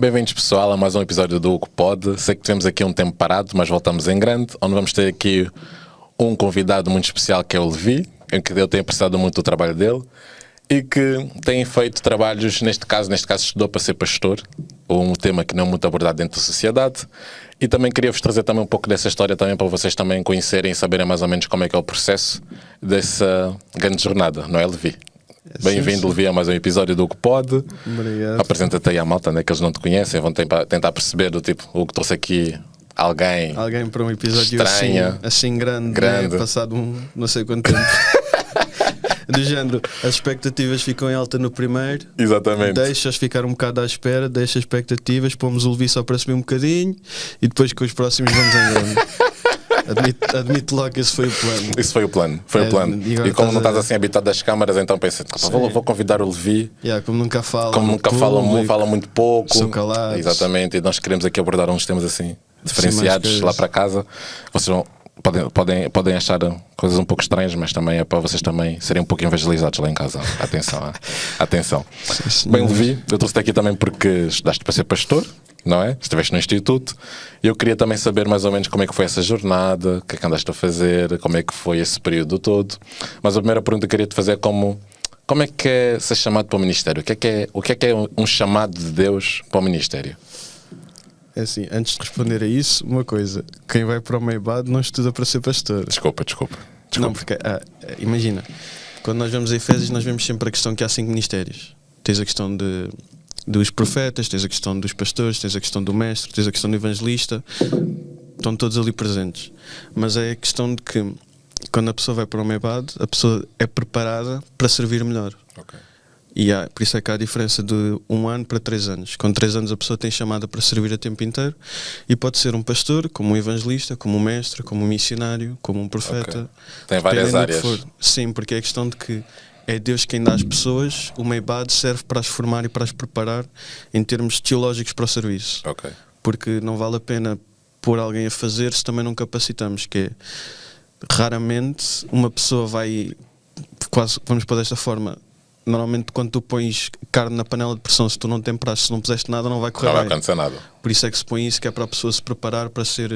Bem-vindos, pessoal, a mais um episódio do O Que Pode. Sei que tivemos aqui um tempo parado, mas voltamos em grande, onde vamos ter aqui um convidado muito especial, que é o Levi, em que eu tenho apreciado muito o trabalho dele e que tem feito trabalhos, neste caso estudou para ser pastor, um tema que não é muito abordado dentro da sociedade. E também queria-vos trazer também um pouco dessa história também para vocês também conhecerem e saberem mais ou menos como é que é o processo dessa grande jornada, não é, Levi? Bem-vindo, Levi, a mais um episódio do O Que Pode. Obrigado. Apresenta-te aí à malta, né, que eles não te conhecem, vão tentar perceber do tipo, o que trouxe aqui alguém para um episódio assim grande. Né? Passado não sei quanto tempo. Do género, as expectativas ficam em alta no primeiro. Exatamente. Deixas ficar um bocado à espera, deixa expectativas, pomos o Levi só para subir um bocadinho e depois com os próximos vamos em grande. Admito logo que esse foi o plano. Isso foi o plano. E como não estás assim habitado das câmaras, então pensei, vou convidar o Levi. Como nunca fala. Fala muito pouco. São calados. Exatamente. E nós queremos aqui abordar uns temas assim diferenciados lá para casa. Vocês podem achar coisas um pouco estranhas, mas também é para vocês também serem um pouco evangelizados lá em casa. Atenção. Bem, Levi, eu trouxe-te aqui também porque estudaste para ser pastor, não é? Estiveste no instituto. E eu queria também saber mais ou menos como é que foi essa jornada, o que é que andaste a fazer, como é que foi esse período todo. Mas a primeira pergunta que eu queria te fazer é como é que é ser chamado para o ministério? O que é um chamado de Deus para o ministério? É assim, antes de responder a isso, uma coisa: quem vai para o Meibad não estuda para ser pastor. Desculpa. Não, porque imagina, quando nós vemos a Efésios, nós vemos sempre a questão que há 5 ministérios. Tens a questão dos profetas, tens a questão dos pastores, tens a questão do mestre, tens a questão do evangelista. Estão todos ali presentes. Mas é a questão de que quando a pessoa vai para o Meibad, a pessoa é preparada para servir melhor. Ok. E por isso é que há a diferença de 1 ano para 3 anos. Com 3 anos a pessoa tem chamada para servir a tempo inteiro e pode ser um pastor, como um evangelista, como um mestre, como um missionário, como um profeta. Okay. Tem várias áreas. Sim, porque é a questão de que é Deus quem dá às pessoas. O Meibad serve para as formar e para as preparar em termos teológicos para o serviço. Okay. Porque não vale a pena pôr alguém a fazer se também não capacitamos, que é raramente uma pessoa vai, quase, vamos pôr desta forma, normalmente quando tu pões carne na panela de pressão, se tu não temperaste, se não puseste nada, não vai correr bem. Não vai acontecer nada. Por isso é que se põe isso, que é para a pessoa se preparar para ser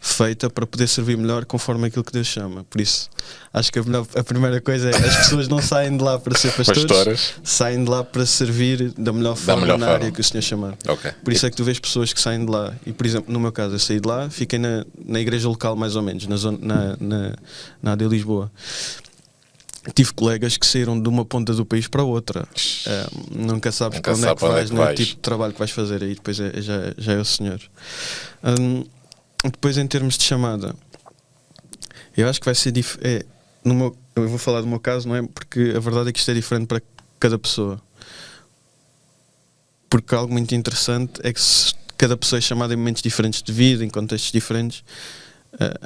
feita, para poder servir melhor conforme aquilo que Deus chama. Por isso, acho que a primeira coisa é: as pessoas não saem de lá para ser pastores, saem de lá para servir da melhor forma na área que o Senhor chamar. Okay. Por isso é que tu vês pessoas que saem de lá, e por exemplo, no meu caso, eu saí de lá, fiquei na igreja local mais ou menos, na AD Lisboa. Tive colegas que saíram de uma ponta do país para a outra. Nunca sabes para onde é que vais, não é o tipo de trabalho que vais fazer. Aí depois já é o Senhor. Depois, em termos de chamada, eu acho que vai ser diferente. Eu vou falar do meu caso, não é? Porque a verdade é que isto é diferente para cada pessoa. Porque algo muito interessante é que cada pessoa é chamada em momentos diferentes de vida, em contextos diferentes.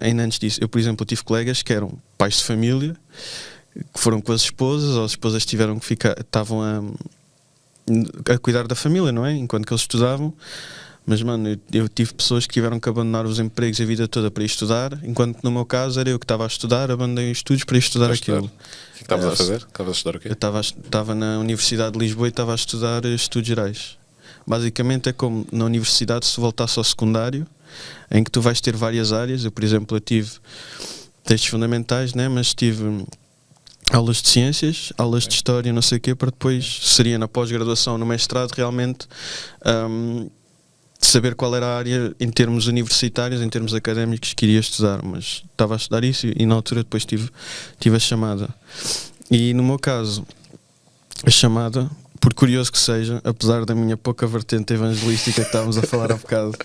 Ainda antes disso, eu, por exemplo, tive colegas que eram pais de família, que foram com as esposas, ou as esposas tiveram que ficar, estavam a cuidar da família, não é? Enquanto que eles estudavam. Mas, mano, eu tive pessoas que tiveram que abandonar os empregos a vida toda para ir estudar, enquanto que no meu caso era eu que estava a estudar, abandonei os estudos para ir estudar aquilo. O que estavas a fazer? Estavas a estudar o quê? Eu estava na Universidade de Lisboa e estava a estudar estudos gerais. Basicamente é como na universidade, se tu voltasse ao secundário, em que tu vais ter várias áreas. Eu, por exemplo, tive textos fundamentais, né? Mas tive aulas de ciências, aulas de história, não sei o quê, para depois, seria na pós-graduação, no mestrado, realmente saber qual era a área em termos universitários, em termos académicos que iria estudar. Mas estava a estudar isso e na altura depois tive a chamada. E no meu caso, a chamada, por curioso que seja, apesar da minha pouca vertente evangelística que estávamos a falar há bocado,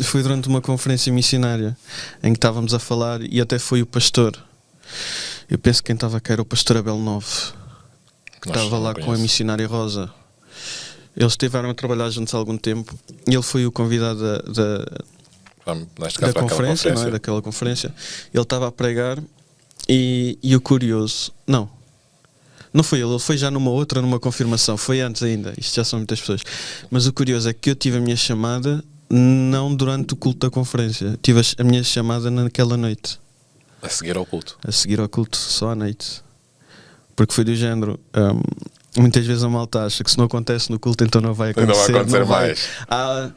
foi durante uma conferência missionária em que estávamos a falar, e até foi o pastor, eu penso que quem estava cá era o pastor Abel Novo, que estava lá com a missionária Rosa. Eles estiveram a trabalhar juntos há algum tempo e ele foi o convidado da conferência, não é? Daquela conferência. Ele estava a pregar e o curioso, não foi ele foi já numa confirmação, foi antes ainda, isto já são muitas pessoas, mas o curioso é que eu tive a minha chamada não durante o culto da conferência, tive a minha chamada naquela noite. A seguir ao culto? A seguir ao culto, só à noite. Porque foi do género, muitas vezes a malta acha que se não acontece no culto, então não vai acontecer. Não vai acontecer mais.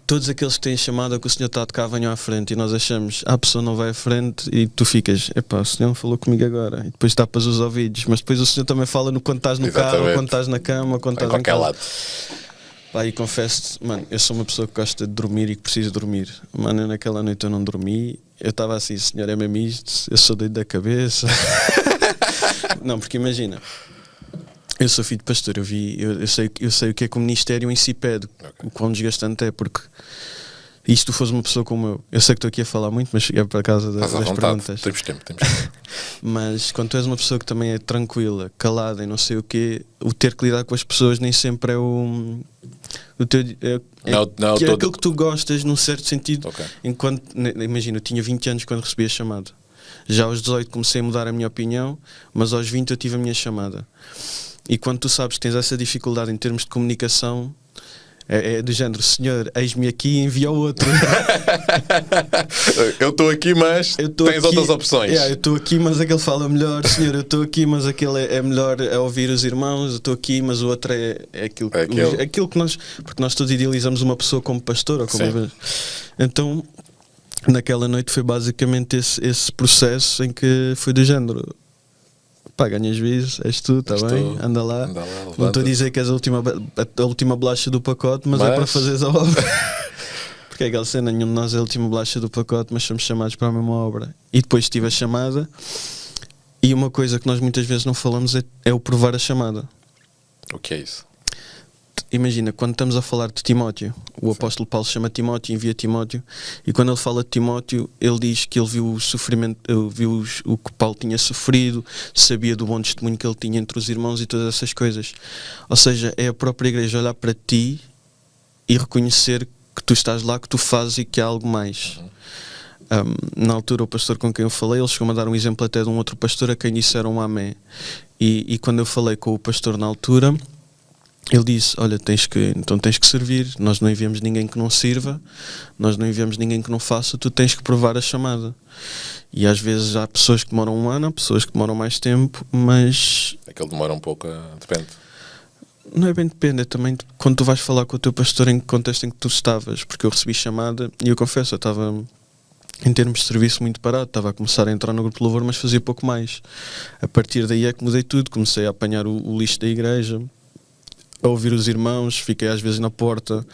Todos aqueles que têm chamada que o Senhor está a tocar venham à frente, e nós achamos, a pessoa não vai à frente, e tu ficas, epá, o Senhor falou comigo agora, e depois tapas os ouvidos, mas depois o Senhor também fala quando estás no carro, quando estás na cama, quando estás em qualquer lado. Pá, e confesso-te, mano, eu sou uma pessoa que gosta de dormir e que precisa dormir. Mano, naquela noite eu não dormi, eu estava assim, Senhor, é mesmo isto, eu sou doido da cabeça. Não, porque imagina, eu sou filho de pastor, eu sei o que é que o ministério em si pede, o quão desgastante é, porque e se tu fores uma pessoa como eu sei que estou aqui a falar muito, mas cheguei para casa das perguntas. Temos tempo. Mas quando tu és uma pessoa que também é tranquila, calada e não sei o quê, o ter que lidar com as pessoas nem sempre é o teu, aquilo que tu gostas num certo sentido. Okay. Enquanto, imagina, eu tinha 20 anos quando recebi a chamada, já aos 18 comecei a mudar a minha opinião, mas aos 20 eu tive a minha chamada. E quando tu sabes que tens essa dificuldade em termos de comunicação, é do género, Senhor, eis-me aqui e envia o outro. Eu estou aqui, mas tens outras opções. Eu estou aqui, mas aquele fala melhor. Senhor, eu estou aqui, mas aquele é melhor a ouvir os irmãos. Eu estou aqui, mas o outro é aquilo que nós... Porque nós todos idealizamos uma pessoa como pastor ou como... Então, naquela noite foi basicamente esse processo em que foi do género... Pá, ganhas juízo, és tu, está bem? Anda lá. Não estou a dizer que és a última bolacha do pacote, mas é para fazeres a obra. Porque é aquela cena, nenhum de nós é a última bolacha do pacote, mas somos chamados para a mesma obra. E depois tive a chamada, e uma coisa que nós muitas vezes não falamos é o provar a chamada. O que é isso? Imagina, quando estamos a falar de Timóteo, o apóstolo Paulo chama Timóteo, envia Timóteo, e quando ele fala de Timóteo, ele diz que ele viu o sofrimento, viu o que Paulo tinha sofrido, sabia do bom testemunho que ele tinha entre os irmãos e todas essas coisas. Ou seja, é a própria igreja olhar para ti e reconhecer que tu estás lá, que tu fazes e que há algo mais. Na altura, o pastor com quem eu falei, ele chegou-me a dar um exemplo até de um outro pastor a quem disseram amém. E quando eu falei com o pastor na altura, ele disse, olha, tens que servir, nós não enviamos ninguém que não sirva, nós não enviamos ninguém que não faça, tu tens que provar a chamada. E às vezes há pessoas que demoram um ano, há pessoas que demoram mais tempo, mas... Aquele demora um pouco, depende. Não é bem depende, é também quando tu vais falar com o teu pastor em que contexto em que tu estavas, porque eu recebi chamada e eu confesso, eu estava em termos de serviço muito parado, estava a começar a entrar no grupo de louvor, mas fazia pouco mais. A partir daí é que mudei tudo, comecei a apanhar o lixo da igreja, a ouvir os irmãos, fiquei às vezes na porta,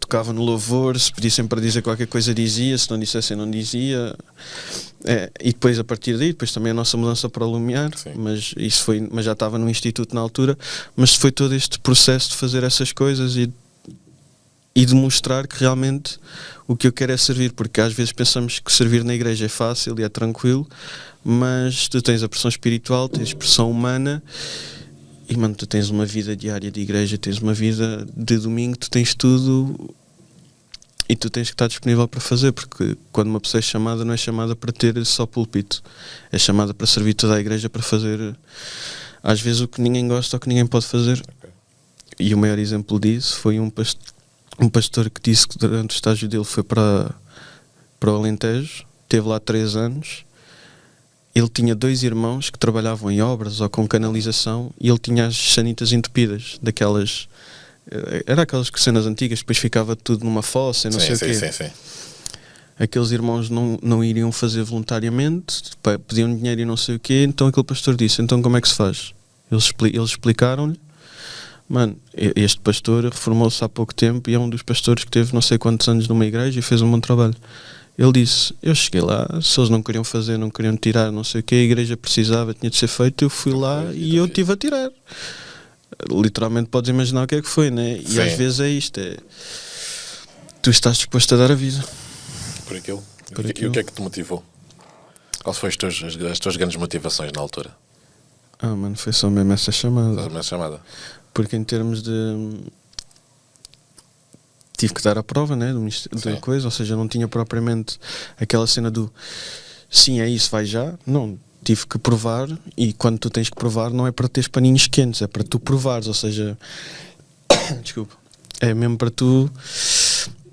tocava no louvor, se pedissem para dizer qualquer coisa dizia, se não dissessem não dizia, e depois a partir daí, depois também a nossa mudança para o Lumiar, mas já estava no instituto na altura, mas foi todo este processo de fazer essas coisas e de mostrar que realmente o que eu quero é servir, porque às vezes pensamos que servir na igreja é fácil e é tranquilo, mas tu tens a pressão espiritual, tens a pressão humana. E mano, tu tens uma vida diária de igreja, tens uma vida de domingo, tu tens tudo e tu tens que estar disponível para fazer, porque quando uma pessoa é chamada, não é chamada para ter só púlpito, é chamada para servir toda a igreja, para fazer às vezes o que ninguém gosta ou que ninguém pode fazer. E o maior exemplo disso foi um pastor que disse que durante o estágio dele foi para o Alentejo, esteve lá 3 anos. Ele tinha 2 irmãos que trabalhavam em obras ou com canalização e ele tinha as sanitas entupidas, daquelas... Era aquelas cenas antigas, depois ficava tudo numa fossa e não sei o quê. Sim. Aqueles irmãos não iriam fazer voluntariamente, pediam dinheiro e não sei o quê, então aquele pastor disse, então como é que se faz? Eles explicaram-lhe. Mano, este pastor reformou-se há pouco tempo e é um dos pastores que teve não sei quantos anos numa igreja e fez um bom trabalho. Ele disse, eu cheguei lá, se eles não queriam fazer, não queriam tirar, não sei o que, a igreja precisava, tinha de ser feito, eu fui lá e eu tive a tirar. Literalmente podes imaginar o que é que foi, né? E às vezes é isto, tu estás disposto a dar a vida. Por aquilo. E o que é que te motivou? Quais foram as tuas grandes motivações na altura? Mano, foi só mesmo essa chamada. Porque em termos de... tive que dar a prova, né, da coisa, ou seja, não tinha propriamente aquela cena do sim, é isso, vai já. Não, tive que provar, e quando tu tens que provar não é para teres paninhos quentes, é para tu provares, ou seja, desculpa, é mesmo para tu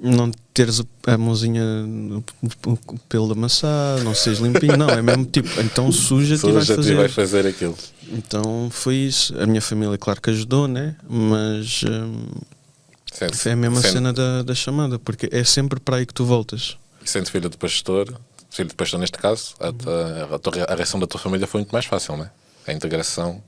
não teres a mãozinha o pelo da maçã, não seres limpinho, não, é mesmo tipo, então suja-te e vai fazer aquilo. Então foi isso. A minha família, claro que ajudou, né? Mas é a mesma cena da chamada, porque é sempre para aí que tu voltas. E sendo filho de pastor neste caso, a reação da tua família foi muito mais fácil, não é? A integração.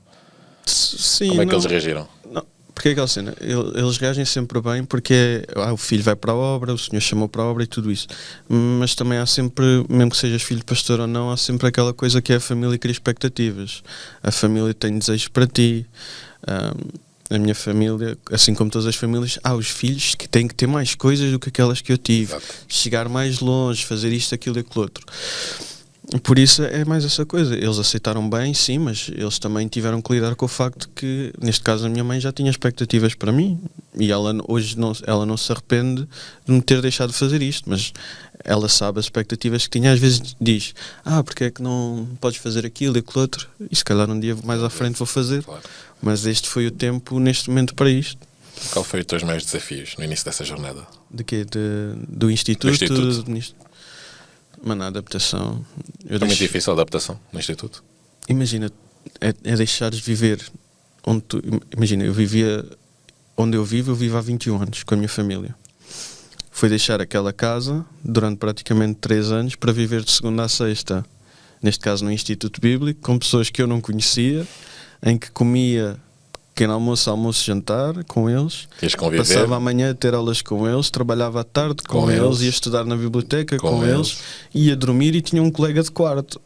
Sim, como é que eles reagiram? Não, porque é aquela cena, eles reagem sempre bem porque o filho vai para a obra, o senhor chamou para a obra e tudo isso. Mas também há sempre, mesmo que sejas filho de pastor ou não, há sempre aquela coisa que é a família cria expectativas. A família tem desejos para ti. A minha família, assim como todas as famílias, os filhos que têm que ter mais coisas do que aquelas que eu tive. Exato. Chegar mais longe, fazer isto, aquilo e aquilo outro. Por isso é mais essa coisa. Eles aceitaram bem, sim, mas eles também tiveram que lidar com o facto que, neste caso, a minha mãe já tinha expectativas para mim e ela hoje ela não se arrepende de me ter deixado de fazer isto, mas ela sabe as expectativas que tinha. Às vezes diz, porque é que não podes fazer aquilo e aquilo outro, e se calhar um dia mais à frente vou fazer. Claro. Mas este foi o tempo, neste momento, para isto. Qual foi os teus maiores desafios no início dessa jornada? De quê? Do Instituto? Mano, a adaptação. Foi muito difícil a adaptação no Instituto? Imagina, é deixares viver onde tu. Imagina, onde eu vivo há 21 anos com a minha família. Foi deixar aquela casa durante praticamente 3 anos para viver de segunda a sexta, neste caso no Instituto Bíblico, com pessoas que eu não conhecia, em que comia pequeno almoço, jantar com eles, passava a manhã a ter aulas com eles, trabalhava à tarde com eles, ia estudar na biblioteca com eles, ia dormir e tinha um colega de quarto.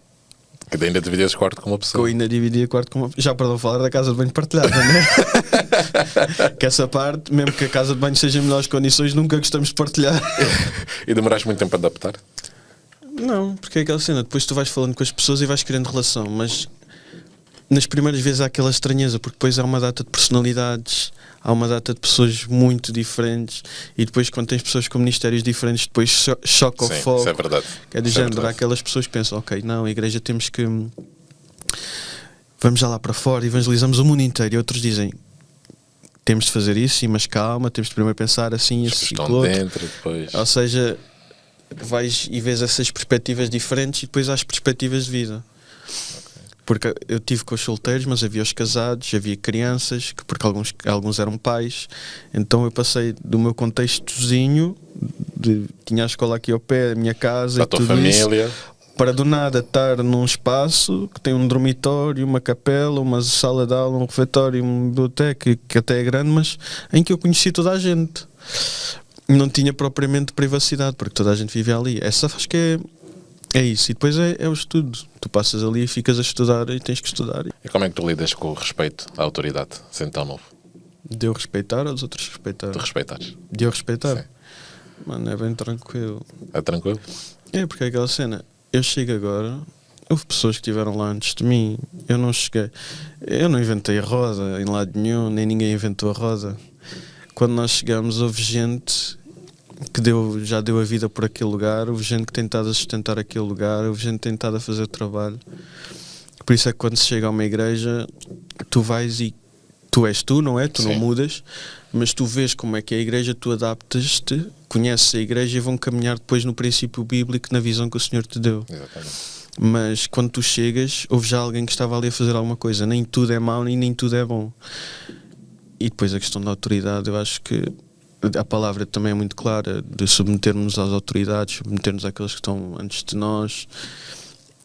Que ainda dividias quarto com uma pessoa. Que eu ainda dividia quarto com uma pessoa. Já para não falar da casa de banho partilhada, né? Que essa parte, mesmo que a casa de banho seja em melhores condições, nunca gostamos de partilhar. E demoraste muito tempo a adaptar? Não, porque é aquela cena, depois tu vais falando com as pessoas e vais criando relação, mas nas primeiras vezes há aquela estranheza, porque depois há uma data de personalidades, há uma data de pessoas muito diferentes, e depois quando tens pessoas com ministérios diferentes, depois choca o foco. Isso é verdade. Que é do género, há aquelas pessoas que pensam, ok, não, a igreja temos que... Vamos já lá para fora, evangelizamos o mundo inteiro, e outros dizem, temos de fazer isso, sim, mas calma, temos de primeiro pensar assim, assim, estão dentro, depois... Ou seja, vais e vês essas perspectivas diferentes e depois há as perspectivas de vida. Porque eu tive com os solteiros, mas havia os casados, havia crianças, porque alguns eram pais. Então eu passei do meu contextozinho, tinha a escola aqui ao pé, a minha casa, a tua família, isso, para do nada estar num espaço que tem um dormitório, uma capela, uma sala de aula, um refeitório, uma biblioteca, que até é grande, mas em que eu conheci toda a gente. Não tinha propriamente privacidade, porque toda a gente vive ali. Essa acho que é isso. E depois é o estudo. Tu passas ali e ficas a estudar e tens que estudar. E como é que tu lidas com o respeito à autoridade, sendo tão novo? De eu respeitar ou dos outros respeitar? De respeitares. De eu respeitar? Sim. Mano, é bem tranquilo. É tranquilo? É, porque é aquela cena. Eu chego agora, houve pessoas que estiveram lá antes de mim. Eu não cheguei. Eu não inventei a roda em lado nenhum, nem ninguém inventou a roda. Quando nós chegamos, houve gente que já deu a vida por aquele lugar, houve gente que tentado sustentar aquele lugar, houve gente tentado a fazer trabalho. Por isso é que quando se chega a uma igreja, tu vais e tu és tu, não é? Tu Sim. Não mudas, mas tu vês como é que é a igreja, tu adaptas-te, conheces a igreja e vão caminhar depois no princípio bíblico, na visão que o Senhor te deu. Exatamente. Mas quando tu chegas, houve já alguém que estava ali a fazer alguma coisa. Nem tudo é mau, nem tudo é bom. E depois a questão da autoridade, eu acho que a palavra também é muito clara, de submetermos às autoridades, submetermos àqueles que estão antes de nós.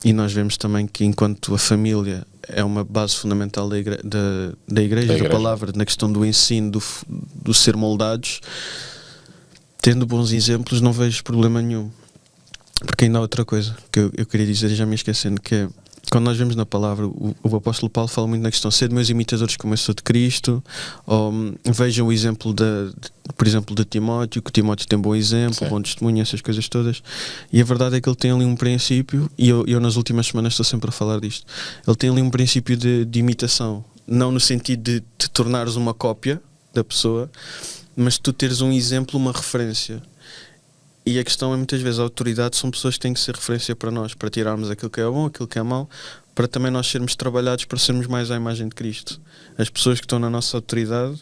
E nós vemos também que enquanto a família é uma base fundamental da igreja, da palavra, na questão do ensino, do ser moldados, tendo bons exemplos não vejo problema nenhum. Porque ainda há outra coisa que eu queria dizer e já me esquecendo, que é, quando nós vemos na palavra, o apóstolo Paulo fala muito na questão de ser meus imitadores como eu sou de Cristo, ou vejam o exemplo por exemplo, de Timóteo, que Timóteo tem bom exemplo, Sim. Bom testemunho, essas coisas todas, e a verdade é que ele tem ali um princípio, e eu nas últimas semanas estou sempre a falar disto, ele tem ali um princípio de imitação, não no sentido de te tornares uma cópia da pessoa, mas tu teres um exemplo, uma referência. E a questão é, muitas vezes, a autoridade são pessoas que têm que ser referência para nós, para tirarmos aquilo que é bom, aquilo que é mau, para também nós sermos trabalhados para sermos mais à imagem de Cristo. As pessoas que estão na nossa autoridade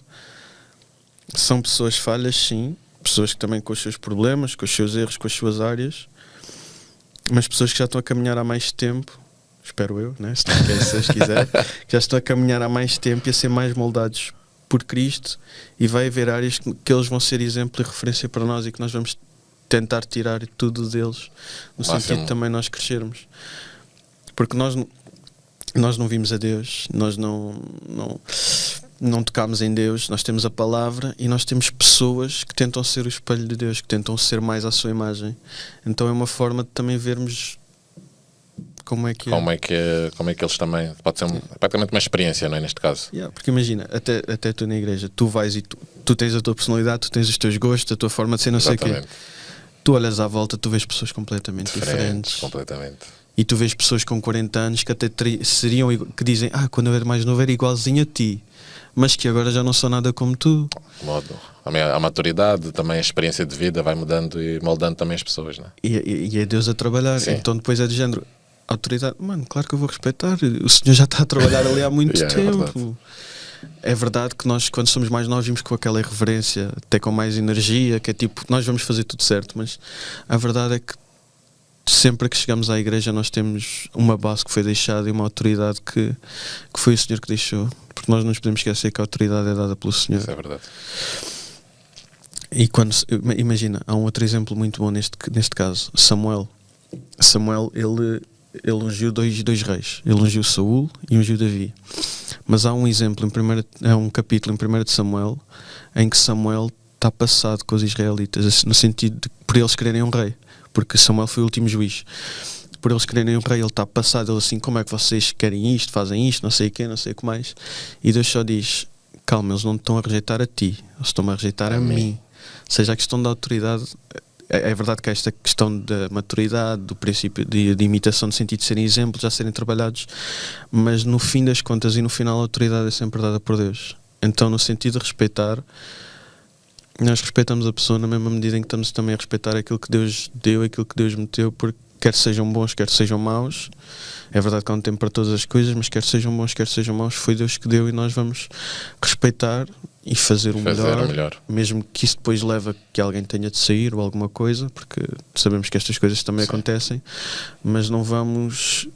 são pessoas falhas, sim, pessoas que também com os seus problemas, com os seus erros, com as suas áreas, mas pessoas que já estão a caminhar há mais tempo, espero eu, né? Se não quer, se quiser, que já estão a caminhar há mais tempo e a ser mais moldados por Cristo, e vai haver áreas que eles vão ser exemplo e referência para nós e que nós vamos tentar tirar tudo deles, no sentido de também nós crescermos, porque nós não vimos a Deus, nós não tocámos em Deus, nós temos a palavra e nós temos pessoas que tentam ser o espelho de Deus, que tentam ser mais à sua imagem. Então é uma forma de também vermos como é que eles também, pode ser praticamente uma experiência, não é, neste caso? Porque imagina, até tu na igreja, tu vais e tu tens a tua personalidade, tu tens os teus gostos, a tua forma de ser, não sei o quê. Tu olhas à volta, tu vês pessoas completamente diferentes. Completamente. E tu vês pessoas com 40 anos que até que dizem, quando eu era mais novo era igualzinho a ti, mas que agora já não sou nada como tu. A maturidade, também a experiência de vida vai mudando e moldando também as pessoas, né? E é Deus a trabalhar. Sim. Então depois é de género, autoridade, claro que eu vou respeitar, o Senhor já está a trabalhar ali há muito tempo. É verdade que nós, quando somos mais novos, vimos com aquela irreverência, até com mais energia, que é tipo, nós vamos fazer tudo certo, mas a verdade é que sempre que chegamos à igreja nós temos uma base que foi deixada e uma autoridade que foi o Senhor que deixou, porque nós não nos podemos esquecer que a autoridade é dada pelo Senhor. Isso é verdade. E imagina, há um outro exemplo muito bom neste caso, Samuel, ele ungiu dois reis, ele ungiu Saúl e ungiu Davi, mas há um exemplo, há um capítulo em 1 de Samuel em que Samuel está passado com os israelitas, no sentido de por eles quererem um rei, porque Samuel foi o último juiz, por eles quererem um rei, ele está passado, ele assim, como é que vocês querem isto, fazem isto, não sei o quê, não sei o que mais, e Deus só diz, calma, eles não te estão a rejeitar a ti, eles estão a rejeitar a mim. Ou seja, a questão da autoridade, é verdade que há esta questão da maturidade, do princípio de imitação, no sentido de serem exemplos, já serem trabalhados, mas no fim das contas e no final a autoridade é sempre dada por Deus. Então, no sentido de respeitar, nós respeitamos a pessoa na mesma medida em que estamos também a respeitar aquilo que Deus deu, aquilo que Deus meteu, porque quer sejam bons, quer sejam maus, é verdade que há um tempo para todas as coisas, mas quer sejam bons, quer sejam maus, foi Deus que deu e nós vamos respeitar e fazer o melhor, mesmo que isso depois leve a que alguém tenha de sair ou alguma coisa, porque sabemos que estas coisas também acontecem, mas não vamos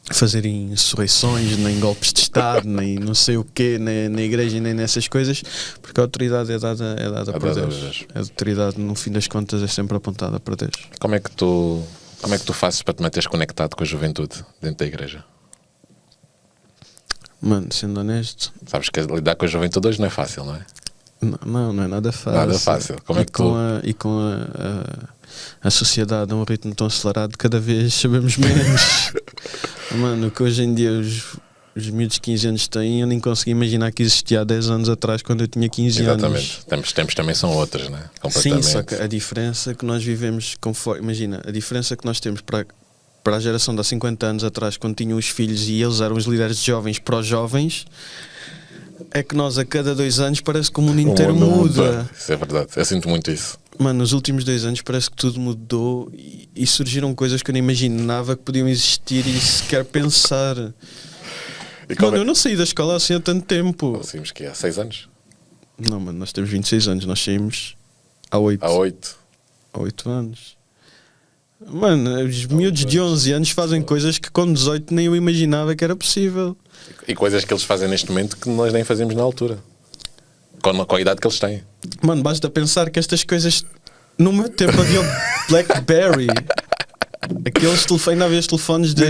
fazer insurreições, nem golpes de Estado, nem não sei o quê, nem na igreja, nem nessas coisas, porque a autoridade é dada por Deus. A autoridade, no fim das contas, é sempre apontada para Deus. Como é que tu fazes para te manteres conectado com a juventude dentro da igreja? Mano, sendo honesto, sabes que lidar com a juventude hoje não é fácil, não é? Não é nada fácil. Nada fácil. Como é que com a sociedade a um ritmo tão acelerado, cada vez sabemos menos. Mano, que hoje em dia os miúdos de 15 anos têm, eu nem consegui imaginar que existia há 10 anos atrás, quando eu tinha 15 anos. Exatamente. Os tempos também são outros, não é? Sim, só que a diferença que nós vivemos, imagina, a diferença que nós temos para a geração de há 50 anos atrás, quando tinham os filhos e eles eram os líderes de jovens para os jovens, é que nós a cada 2 anos parece que o mundo inteiro muda. Isso é verdade, eu sinto muito isso. Mano, nos últimos 2 anos parece que tudo mudou e surgiram coisas que eu nem imaginava que podiam existir e sequer pensar. Mano, eu não saí da escola assim há tanto tempo. Saímos que há 6 anos? Não, mano, nós temos 26 anos, nós saímos há 8. Há 8 anos. Mano, os miúdos de 11 anos fazem coisas que com 18 nem eu imaginava que era possível. E coisas que eles fazem neste momento que nós nem fazíamos na altura. Com a idade que eles têm. Mano, basta pensar que estas coisas no meu tempo havia o BlackBerry. Aqueles telefones, ainda havia os telefones de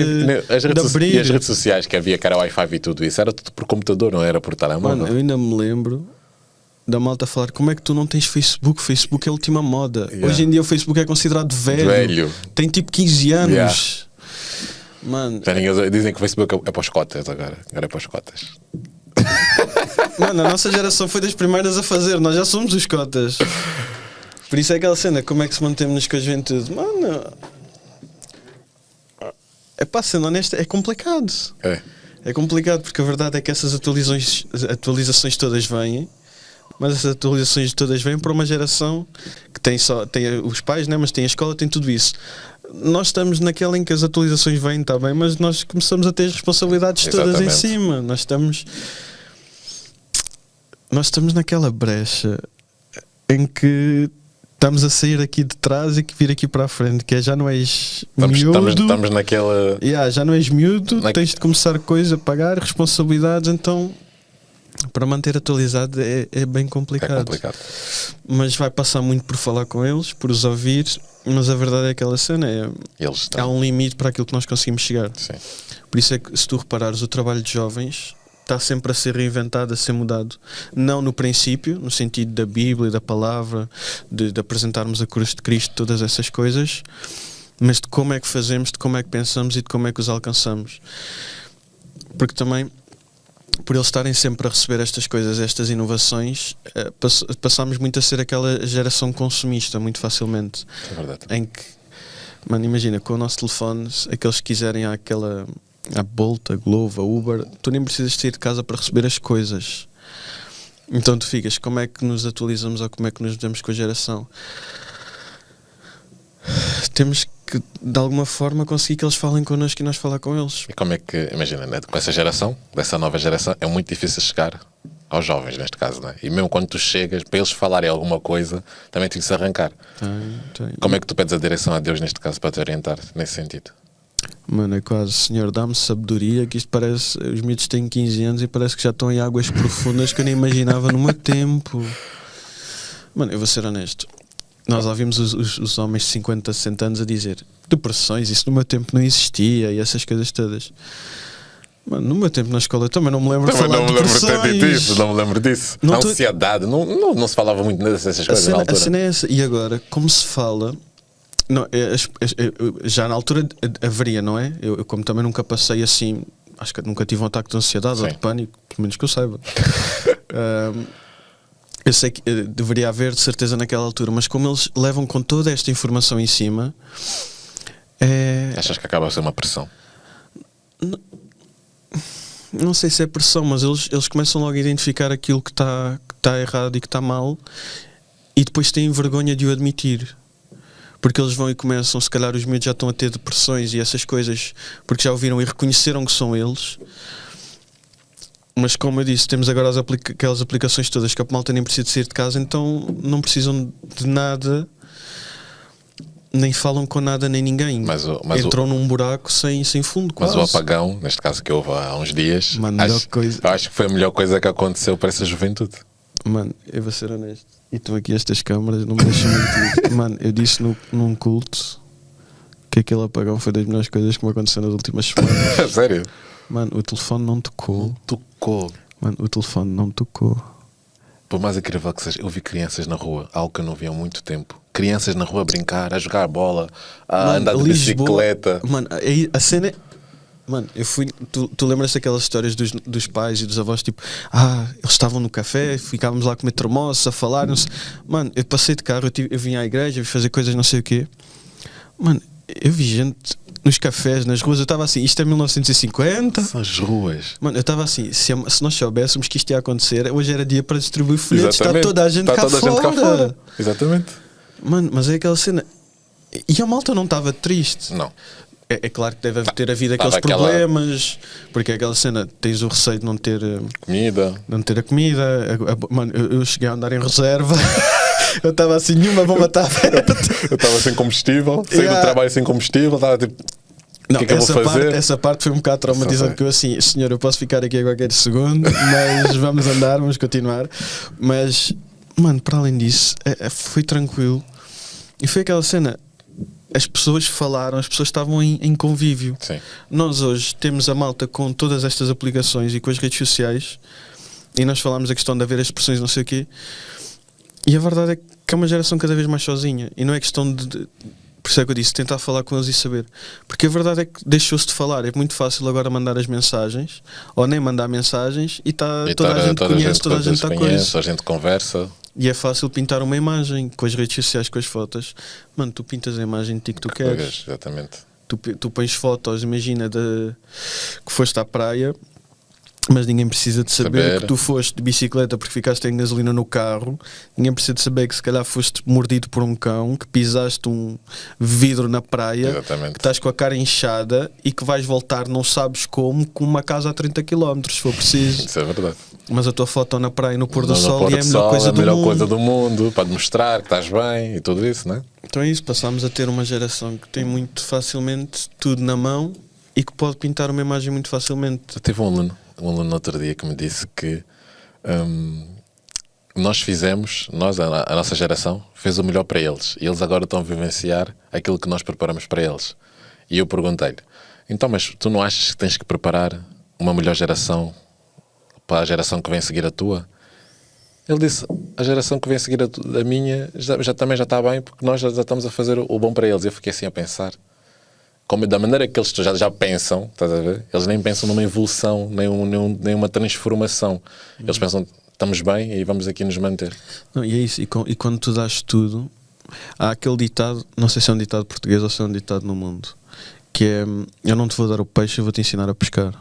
abrir. E as redes sociais que havia, que era Wi-Fi e tudo isso, era tudo por computador, não era por telemóvel. Mano, eu ainda me lembro da malta a falar, como é que tu não tens Facebook? Facebook é a última moda. Hoje em dia o Facebook é considerado velho. Tem tipo 15 anos. Mano, dizem que o Facebook é para os cotas agora. Agora é para os cotas. Mano, a nossa geração foi das primeiras a fazer. Nós já somos os cotas. Por isso é aquela cena, como é que se mantemos com a juventude? Mano, sendo honesto, é complicado. É complicado, porque a verdade é que essas atualizações todas vêm, mas essas atualizações todas vêm para uma geração que tem os pais, né? Mas tem a escola, tem tudo isso. Nós estamos naquela em que as atualizações vêm, está bem, mas nós começamos a ter as responsabilidades todas em cima. Nós estamos naquela brecha em que estamos a sair aqui de trás e que vir aqui para a frente, que é já não és miúdo. Estamos naquela... Já não és miúdo, tens de começar coisa a pagar, responsabilidades, então para manter atualizado é bem complicado. É complicado. Mas vai passar muito por falar com eles, por os ouvir, mas a verdade é aquela cena, há um limite para aquilo que nós conseguimos chegar. Sim. Por isso é que, se tu reparares, o trabalho de jovens está sempre a ser reinventado, a ser mudado. Não no princípio, no sentido da Bíblia, da palavra, de apresentarmos a cruz de Cristo, todas essas coisas, mas de como é que fazemos, de como é que pensamos e de como é que os alcançamos. Porque também, por eles estarem sempre a receber estas coisas, estas inovações, passamos muito a ser aquela geração consumista, muito facilmente. É verdade. Em que, mano, imagina, com o nosso telefone, aqueles que quiserem a Bolt, a Glovo, a Uber, tu nem precisas sair de casa para receber as coisas. Então tu ficas, como é que nos atualizamos ou como é que nos damos com a geração? Temos que, de alguma forma, conseguir que eles falem connosco e nós falar com eles. E como é que, imagina, né, com essa geração, dessa nova geração, é muito difícil chegar aos jovens, neste caso, né? E mesmo quando tu chegas, para eles falarem alguma coisa, também tem que se arrancar. Como é que tu pedes a direção a Deus, neste caso, para te orientar nesse sentido? Mano, é quase, Senhor, dá-me sabedoria, que isto parece, os miúdos têm 15 anos e parece que já estão em águas profundas que eu nem imaginava no meu tempo. Mano, eu vou ser honesto, nós ouvimos os homens de 50, 60 anos a dizer depressões, isso no meu tempo não existia e essas coisas todas. Mano, no meu tempo na escola eu também não me lembro de falar de depressões. Não me lembro disso. A ansiedade, não se falava muito dessas coisas na altura. A cena é essa. E agora, como se fala... Não, já na altura haveria, não é? Eu como também nunca passei assim, acho que nunca tive um ataque de ansiedade ou de pânico, pelo menos que eu saiba. Eu sei que deveria haver de certeza naquela altura, mas como eles levam com toda esta informação em cima, achas que acaba a ser uma pressão? Não sei se é pressão, mas eles começam logo a identificar aquilo que está errado e que está mal, e depois têm vergonha de o admitir. Porque eles vão e começam, se calhar os miúdos já estão a ter depressões e essas coisas, porque já ouviram e reconheceram que são eles. Mas como eu disse, temos agora aquelas aplicações todas que a malta nem precisa de sair de casa, então não precisam de nada, nem falam com nada nem ninguém. Entram num buraco sem fundo, quase. Mas o apagão, neste caso que houve há uns dias, Mano, acho que foi a melhor coisa que aconteceu para essa juventude. Mano, eu vou ser honesto, e estou aqui estas câmaras, não me deixam mentir. Mano, eu disse num culto que aquele apagão foi das melhores coisas que me aconteceu nas últimas semanas. Sério? Mano, o telefone não tocou. Não tocou. Mano, o telefone não tocou. Por mais incrível que seja, eu vi crianças na rua, algo que eu não vi há muito tempo. Crianças na rua a brincar, a jogar bola, a andar de bicicleta. Mano, a cena é... Mano, eu fui... Tu lembras daquelas histórias dos pais e dos avós, tipo... eles estavam no café, ficávamos lá a comer termossos, a falar, não sei... Mano, eu passei de carro, eu vim à igreja, vim fazer coisas não sei o quê. Mano, eu vi gente nos cafés, nas ruas, eu estava assim... Isto é 1950? São as ruas. Mano, eu estava assim... Se nós soubéssemos que isto ia acontecer, hoje era dia para distribuir folhetos. Está toda a gente cá fora. Exatamente. Mano, mas é aquela cena... E a malta não estava triste. Não. É claro que deve ter havido aqueles problemas, porque é aquela cena, tens o receio de não ter comida. Não ter a comida. Mano, eu cheguei a andar em reserva. Eu estava assim, nenhuma bomba estava aberta. Eu estava sem combustível, saí do trabalho sem combustível, estava tipo, o que é que eu vou fazer? Essa parte foi um bocado traumatizante, porque eu assim, senhor, eu posso ficar aqui a qualquer segundo, mas vamos andar, vamos continuar. Mas, mano, para além disso, foi tranquilo. E foi aquela cena... As pessoas falaram, as pessoas estavam em convívio. Sim. Nós hoje temos a malta com todas estas aplicações e com as redes sociais, e nós falámos a questão de haver expressões não sei o quê, e a verdade é que é uma geração cada vez mais sozinha, e não é questão de por isso é que eu disse, tentar falar com eles e saber, porque a verdade é que deixou-se de falar. É muito fácil agora mandar as mensagens, ou nem mandar mensagens, e toda a gente conhece, toda a gente está com isso, a gente conversa. E é fácil pintar uma imagem com as redes sociais, com as fotos. Mano, tu pintas a imagem de ti que tu queres. Exatamente. Tu pões fotos, imagina, que foste à praia Mas ninguém precisa de saber que tu foste de bicicleta porque ficaste em gasolina no carro. Ninguém precisa de saber que se calhar foste mordido por um cão, que pisaste um vidro na praia, Exatamente. que estás com a cara inchada e que vais voltar não sabes como, com uma casa a 30 km, se for preciso. Isso é verdade. Mas a tua foto na praia no pôr do No sol pôr e é a do melhor sol, coisa a do melhor mundo. coisa do mundo, para demonstrar que estás bem e tudo isso, não é? Então é isso, passámos a ter uma geração que tem muito facilmente tudo na mão e que pode pintar uma imagem muito facilmente. Eu tive um aluno no outro dia que me disse que a nossa geração fez o melhor para eles e eles agora estão a vivenciar aquilo que nós preparamos para eles. E eu perguntei-lhe, então, mas tu não achas que tens que preparar uma melhor geração para a geração que vem seguir a tua? Ele disse, a geração que vem seguir a minha também já está bem, porque nós já estamos a fazer o bom para eles. Eu fiquei assim a pensar, da maneira que eles já pensam, estás a ver? Eles nem pensam numa evolução, nem uma transformação. Eles pensam, estamos bem e vamos aqui nos manter. Não, e é isso, e quando tu dás tudo, há aquele ditado, não sei se é um ditado português ou se é um ditado no mundo, que é, eu não te vou dar o peixe, eu vou te ensinar a pescar.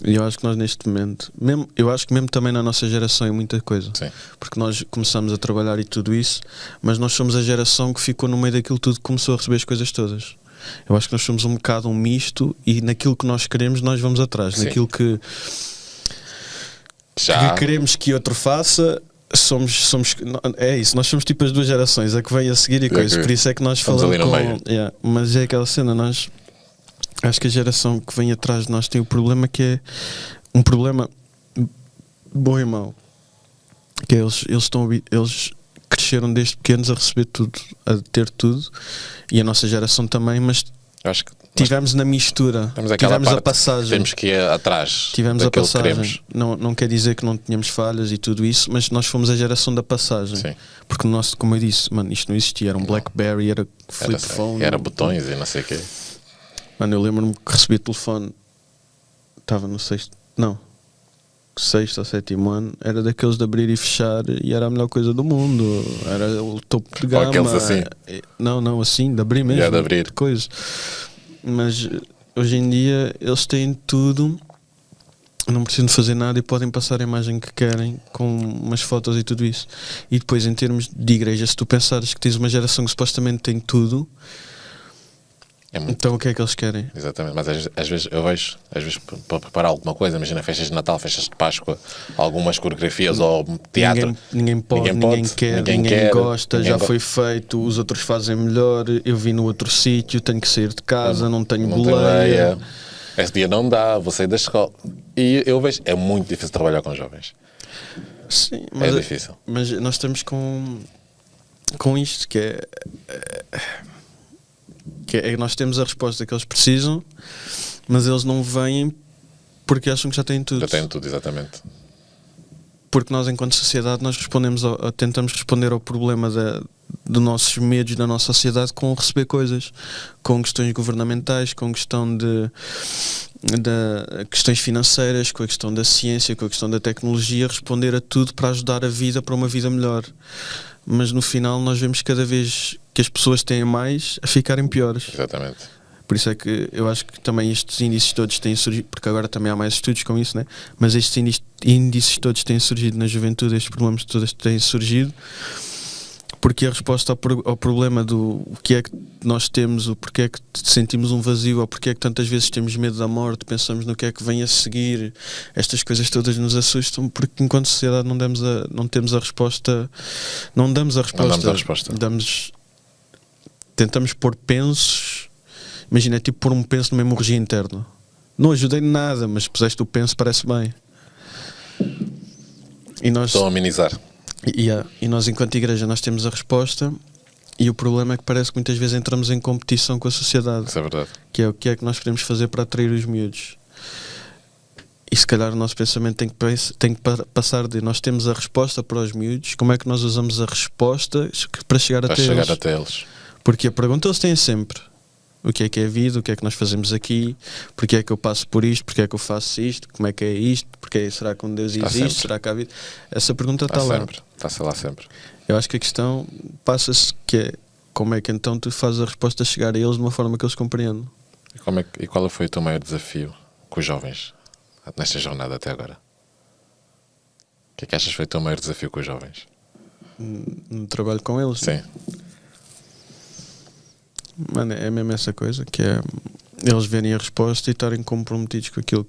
E eu acho que nós neste momento, eu acho que mesmo também na nossa geração é muita coisa. Sim. Porque nós começamos a trabalhar e tudo isso, mas nós somos a geração que ficou no meio daquilo tudo, que começou a receber as coisas todas. Eu acho que nós somos um bocado um misto e naquilo que nós queremos nós vamos atrás. Sim. Naquilo que queremos que outro faça, é isso, nós somos tipo as duas gerações, a que vem a seguir e coisa. Por isso é que nós estamos falamos ali no meio. mas é aquela cena, nós acho que a geração que vem atrás de nós tem o problema que é um problema bom e mau, que é eles cresceram desde pequenos a receber tudo, a ter tudo, e a nossa geração também, mas Eu acho que tivemos na mistura, tivemos a passagem, temos que ir atrás, tivemos a passagem. Que não quer dizer que não tínhamos falhas e tudo isso, mas nós fomos a geração da passagem. Sim. Porque o nosso, como eu disse, mano, isto não existia, era um Blackberry, era flip phone, era botões e não sei o quê. Mano, eu lembro-me que recebi o telefone, estava no sexto ou sétimo ano, era daqueles de abrir e fechar e era a melhor coisa do mundo, era o topo de gama. Aqueles assim? Não, assim, de abrir mesmo. De abrir. Coisa. Mas hoje em dia eles têm tudo, não precisam de fazer nada e podem passar a imagem que querem com umas fotos e tudo isso. E depois, em termos de igreja, se tu pensares que tens uma geração que supostamente tem tudo, então o que é que eles querem? Exatamente, mas às vezes eu vejo, para preparar alguma coisa, imagina festas de Natal, festas de Páscoa, algumas coreografias ou teatro. Ninguém pode, ninguém quer, ninguém gosta, já foi feito, os outros fazem melhor, eu vi no outro sítio, tenho que sair de casa, não tenho boleia. Esse dia não dá, vou sair da escola. E eu vejo, é muito difícil trabalhar com jovens. Sim, mas é difícil. Mas nós estamos com isto, que é nós temos a resposta que eles precisam, mas eles não vêm porque acham que já têm tudo. Já têm tudo, exatamente. Porque nós, enquanto sociedade, nós tentamos responder ao problema dos nossos medos da nossa sociedade com receber coisas, com questões governamentais, com questão de questões financeiras, com a questão da ciência, com a questão da tecnologia, responder a tudo para ajudar a vida para uma vida melhor. Mas no final nós vemos cada vez que as pessoas têm mais a ficarem piores. Exatamente. Por isso é que eu acho que também estes índices todos têm surgido, porque agora também há mais estudos com isso, né? Mas estes índices todos têm surgido na juventude, estes problemas todos têm surgido porque a resposta ao problema do o que é que nós temos, o porquê é que sentimos um vazio, ou porquê é que tantas vezes temos medo da morte, pensamos no que é que vem a seguir, estas coisas todas nos assustam, porque enquanto sociedade não damos a resposta. Tentamos pôr pensos, imagina, é tipo pôr um penso numa hemorragia interna. Não ajudei em nada, mas puseste o penso, parece bem. E nós, estão a amenizar. E nós, enquanto igreja, nós temos a resposta, e o problema é que parece que muitas vezes entramos em competição com a sociedade. Isso é verdade. Que é o que é que nós podemos fazer para atrair os miúdos. E se calhar o nosso pensamento tem que passar de nós temos a resposta para os miúdos, como é que nós usamos a resposta para chegar até eles? Porque a pergunta eles têm sempre: o que é a vida, o que é que nós fazemos aqui, porque é que eu passo por isto, porque é que eu faço isto, como é que é isto, será que um Deus existe, será que há vida? Essa pergunta está lá. Está lá sempre. Eu acho que a questão passa-se que é como é que então tu fazes a resposta chegar a eles de uma forma que eles compreendam. E qual foi o teu maior desafio com os jovens nesta jornada até agora? O que é que achas que foi o teu maior desafio com os jovens? No trabalho com eles? Sim. Mano, é mesmo essa coisa, que é eles verem a resposta e estarem comprometidos com aquilo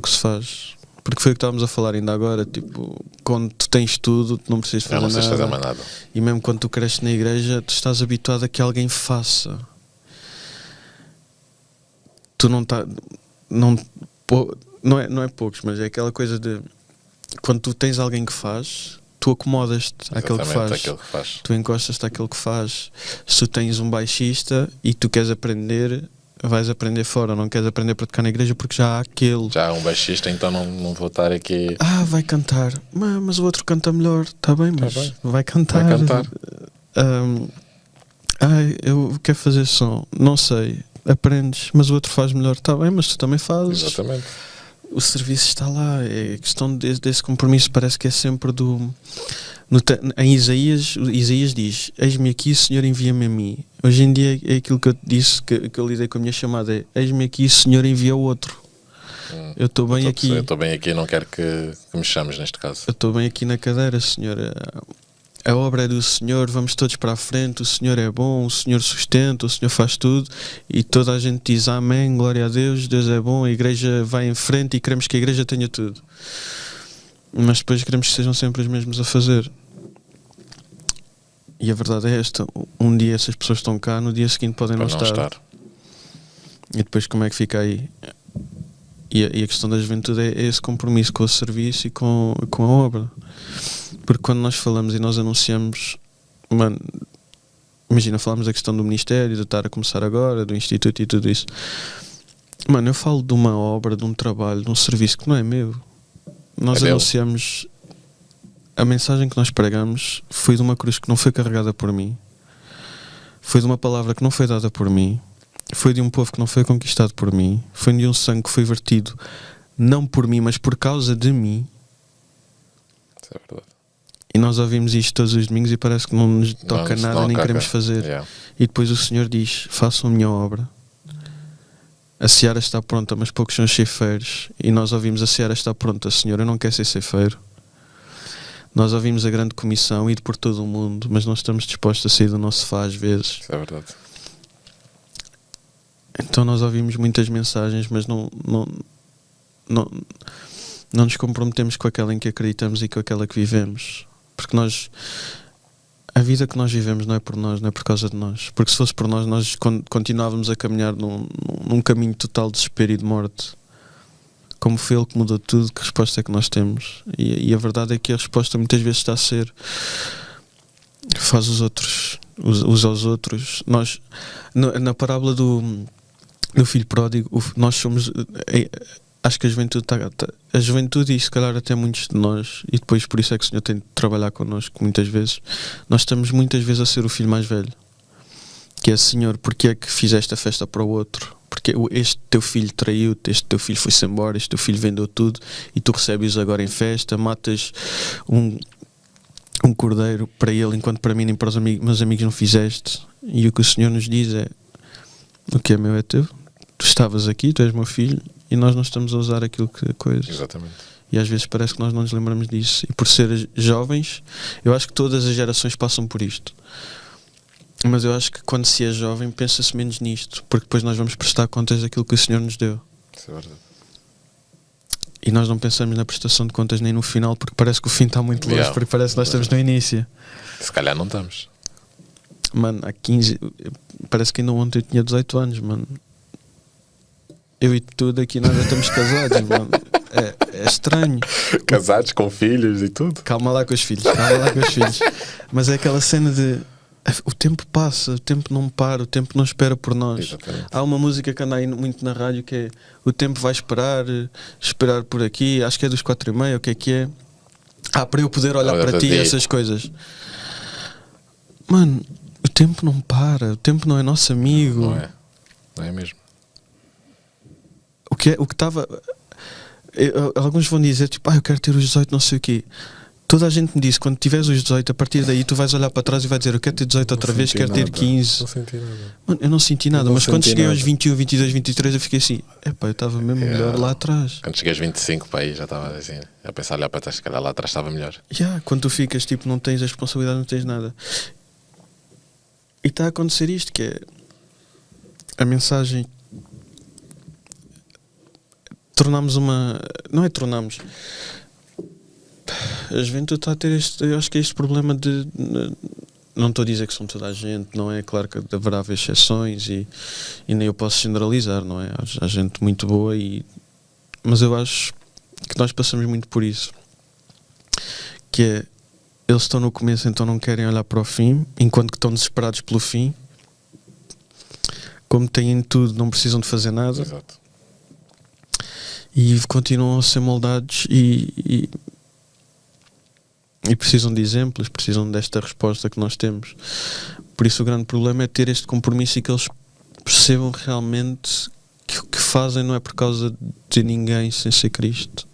que se faz. Porque foi o que estávamos a falar ainda agora, tipo, quando tu tens tudo, tu não precisas fazer, fazer mais nada. E mesmo quando tu cresces na igreja, tu estás habituado a que alguém faça. Tu não estás... Não é poucos, mas é aquela coisa de... Quando tu tens alguém que faz, tu acomodas-te àquilo que faz. Tu encostas-te àquilo que faz. Se tu tens um baixista e tu queres aprender... vais aprender fora, não queres aprender para tocar na igreja porque já há aquele. Já há um baixista, então não vou estar aqui. Vai cantar, mas o outro canta melhor, está bem, mas bem. vai cantar. Eu quero fazer som, não sei, aprendes, mas o outro faz melhor, está bem, mas tu também fazes. Exatamente. O serviço está lá, é questão desse compromisso, parece que é sempre em Isaías diz: eis-me aqui, Senhor, envia-me a mim. Hoje em dia é aquilo que eu disse, que eu lidei com a minha chamada, é: eis-me aqui, Senhor, envia o outro. Eu estou bem aqui. Eu estou bem aqui, não quero que me chames neste caso. Eu estou bem aqui na cadeira, Senhor. A obra é do Senhor, vamos todos para a frente, o Senhor é bom, o Senhor sustenta, o Senhor faz tudo, e toda a gente diz amém, glória a Deus, Deus é bom, a igreja vai em frente e queremos que a igreja tenha tudo. Mas depois queremos que sejam sempre os mesmos a fazer. E a verdade é esta: um dia essas pessoas estão cá, no dia seguinte podem não estar. E depois como é que fica aí? E a questão da juventude é esse compromisso com o serviço e com a obra. Porque quando nós falamos e nós anunciamos, mano, imagina, falamos da questão do ministério, de estar a começar agora, do instituto e tudo isso. Mano, eu falo de uma obra, de um trabalho, de um serviço que não é meu. Nós anunciamos... A mensagem que nós pregamos foi de uma cruz que não foi carregada por mim, foi de uma palavra que não foi dada por mim, foi de um povo que não foi conquistado por mim, foi de um sangue que foi vertido não por mim, mas por causa de mim. Isso é verdade. E nós ouvimos isto todos os domingos e parece que não nos toca nada, nem queremos fazer. E depois o Senhor diz: façam a minha obra. A seara está pronta, mas poucos são os ceifeiros. E nós ouvimos: a seara está pronta, Senhor, eu não quero ser ceifeiro. Nós ouvimos a grande comissão, ir por todo o mundo, mas não estamos dispostos a sair do nosso sofá às vezes. Isso é verdade. Então nós ouvimos muitas mensagens, mas não nos comprometemos com aquela em que acreditamos e com aquela que vivemos. Porque a vida que nós vivemos não é por nós, não é por causa de nós. Porque se fosse por nós continuávamos a caminhar num caminho total de desespero e de morte. Como foi Ele que mudou tudo, que resposta é que nós temos? E a verdade é que a resposta muitas vezes está a ser: faz os outros, usa os outros. Nós, na parábola do filho pródigo, nós somos... Acho que a juventude e se calhar até muitos de nós, e depois por isso é que o Senhor tem de trabalhar connosco muitas vezes, nós estamos muitas vezes a ser o filho mais velho, que é: Senhor, porque é que fizeste a festa para o outro? Porque este teu filho traiu-te, este teu filho foi-se embora, este teu filho vendeu tudo e tu recebes agora em festa, matas um cordeiro para ele, enquanto para mim nem para os meus amigos não fizeste. E o que o Senhor nos diz é: o que é meu é teu, tu estavas aqui, tu és meu filho, e nós não estamos a usar aquilo que coisa. Exatamente. E às vezes parece que nós não nos lembramos disso. E por ser jovens, eu acho que todas as gerações passam por isto. Mas eu acho que quando se é jovem pensa-se menos nisto, porque depois nós vamos prestar contas daquilo que o Senhor nos deu. Isso é verdade. E nós não pensamos na prestação de contas nem no final, porque parece que o fim está muito longe, porque parece que nós estamos no início. Se calhar não estamos. Mano, há 15... Parece que ainda ontem eu tinha 18 anos, mano. Eu e tu daqui nós já estamos casados, mano. É estranho. Casados com filhos e tudo. Calma lá com os filhos. Mas é aquela cena de... O tempo passa, o tempo não para, o tempo não espera por nós. Exatamente. Há uma música que anda aí muito na rádio que é: o tempo vai esperar por aqui, acho que é dos 4:30, o que é? Para eu poder olhar para ti, essas coisas. Mano, o tempo não para, o tempo não é nosso amigo. Não é mesmo. O que estava... Alguns vão dizer tipo: eu quero ter os 18, não sei o quê. Toda a gente me disse, quando tiveres os 18, a partir daí tu vais olhar para trás e vais dizer, eu quero ter 18 outra vez, quero ter 15. Não senti nada. Mano, eu não senti nada, mas quando cheguei aos 21, 22, 23 eu fiquei assim, epá, eu estava mesmo melhor lá atrás. Quando cheguei aos 25 para aí já estava assim, a pensar, olhar para trás, se calhar lá atrás estava melhor. Quando tu ficas, tipo, não tens a responsabilidade, não tens nada. E está a acontecer isto, que é a mensagem. Tornámos uma... Não é tornámos... A juventude está a ter este... Eu acho que é este problema de... Não estou a dizer que são toda a gente, não é? Claro que haverá exceções e nem eu posso generalizar, não é? Há gente muito boa mas eu acho que nós passamos muito por isso. Que é... Eles estão no começo, então não querem olhar para o fim, enquanto que estão desesperados pelo fim. Como têm tudo, não precisam de fazer nada. Exato. E continuam a ser moldados e precisam de exemplos, precisam desta resposta que nós temos. Por isso o grande problema é ter este compromisso e que eles percebam realmente que o que fazem não é por causa de ninguém sem ser Cristo.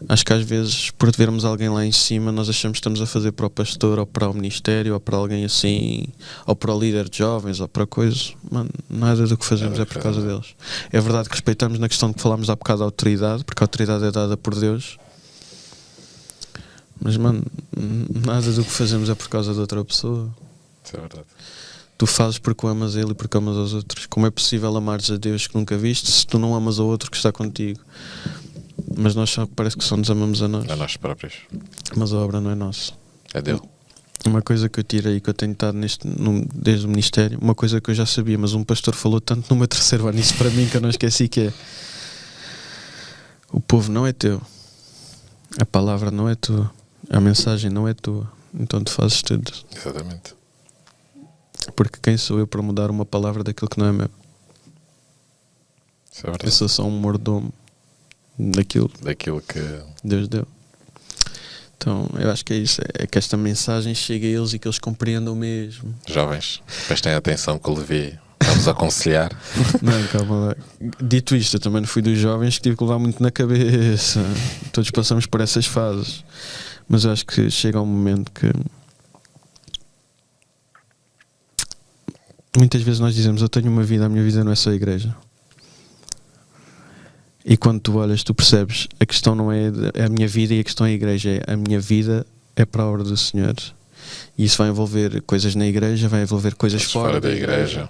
Acho que às vezes, por vermos alguém lá em cima, nós achamos que estamos a fazer para o pastor ou para o ministério ou para alguém assim, ou para o líder de jovens ou para coisas. Mano, nada do que fazemos é por causa deles. É verdade que respeitamos na questão de que falámos há bocado da autoridade, porque a autoridade é dada por Deus. Mas, mano, nada do que fazemos é por causa de outra pessoa. Isso é verdade. Tu fazes porque amas Ele e porque amas aos outros. Como é possível amares a Deus que nunca viste se tu não amas ao outro que está contigo? Mas nós só parece que só nos amamos a nós. A nós próprios. Mas a obra não é nossa. É dele. Uma coisa que eu tirei, que eu tenho estado desde o ministério, uma coisa que eu já sabia, mas um pastor falou tanto no meu terceiro ano isso para mim que eu não esqueci, que é: o povo não é teu, a palavra não é tua, a mensagem não é tua, então tu fazes tudo. Exatamente. Porque quem sou eu para mudar uma palavra daquilo que não é meu? Isso é verdade. Eu sou só um mordomo daquilo que Deus deu. Então eu acho que é isso, é que esta mensagem chegue a eles e que eles compreendam mesmo. Jovens, prestem atenção que o Levi vamos aconselhar. Não, calma lá. Dito isto, eu também não fui dos jovens que tive que levar muito na cabeça. Todos passamos por essas fases, mas eu acho que chega um momento que muitas vezes nós dizemos: eu tenho uma vida, a minha vida não é só a igreja. E quando tu olhas, tu percebes, a questão não é a minha vida e a questão é a igreja, é a minha vida é para a obra do Senhor. E isso vai envolver coisas na igreja, vai envolver coisas fora da igreja.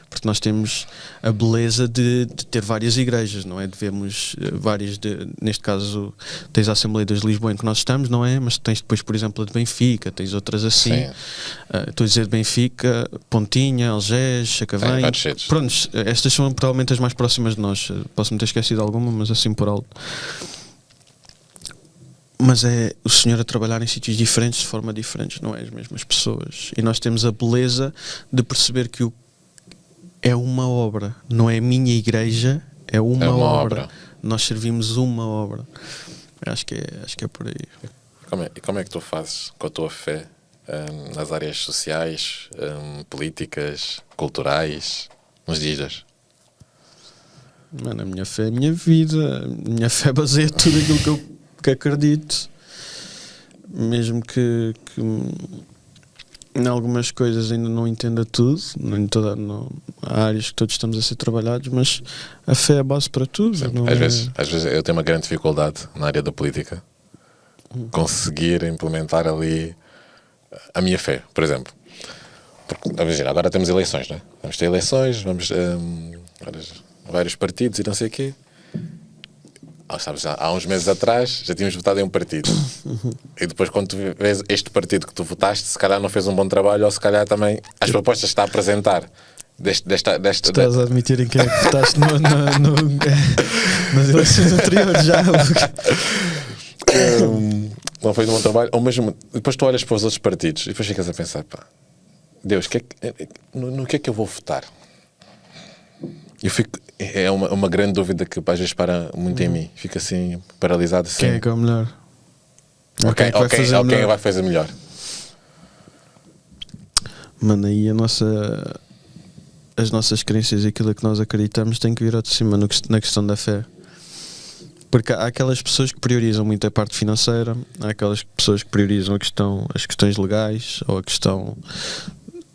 Porque nós temos a beleza de ter várias igrejas, não é? Devemos várias, neste caso tens a Assembleia de Lisboa em que nós estamos, não é? Mas tens depois, por exemplo, a de Benfica, tens outras assim. Estou a dizer de Benfica, Pontinha, Algés, Chacavém. Pronto, estas são provavelmente as mais próximas de nós. Posso-me ter esquecido alguma, mas assim por alto. Mas é o Senhor a trabalhar em sítios diferentes, de forma diferente, não é as mesmas pessoas. E nós temos a beleza de perceber que é uma obra, não é a minha igreja, é uma obra. Nós servimos uma obra. Acho que é por aí. E como é que tu fazes com a tua fé nas áreas sociais, políticas, culturais, nos dias? Mano, a minha fé é a minha vida. A minha fé baseia tudo aquilo que acredito. Mesmo que em algumas coisas ainda não entenda tudo, há áreas que todos estamos a ser trabalhados, mas a fé é a base para tudo. Às vezes eu tenho uma grande dificuldade na área da política conseguir implementar ali a minha fé, por exemplo. Porque, imagina, agora temos eleições, não é? Vamos ter eleições, vamos vários partidos e não sei o quê. Sabes, há uns meses atrás já tínhamos votado em um partido e depois quando tu vês este partido que tu votaste, se calhar não fez um bom trabalho, ou se calhar também as propostas que está a apresentar estás a admitir em quem é que votaste nas eleições anteriores já. Não fez um bom trabalho, ou mesmo depois tu olhas para os outros partidos e depois ficas a pensar: pá, Deus, no que é que eu vou votar? É uma grande dúvida que às vezes para muito em mim. Fica assim, paralisado assim. Quem é que é o melhor? Quem vai fazer melhor? Mano, aí as nossas crenças e aquilo que nós acreditamos tem que vir ao de cima na questão da fé. Porque há aquelas pessoas que priorizam muito a parte financeira, há aquelas pessoas que priorizam as questões legais, ou a questão...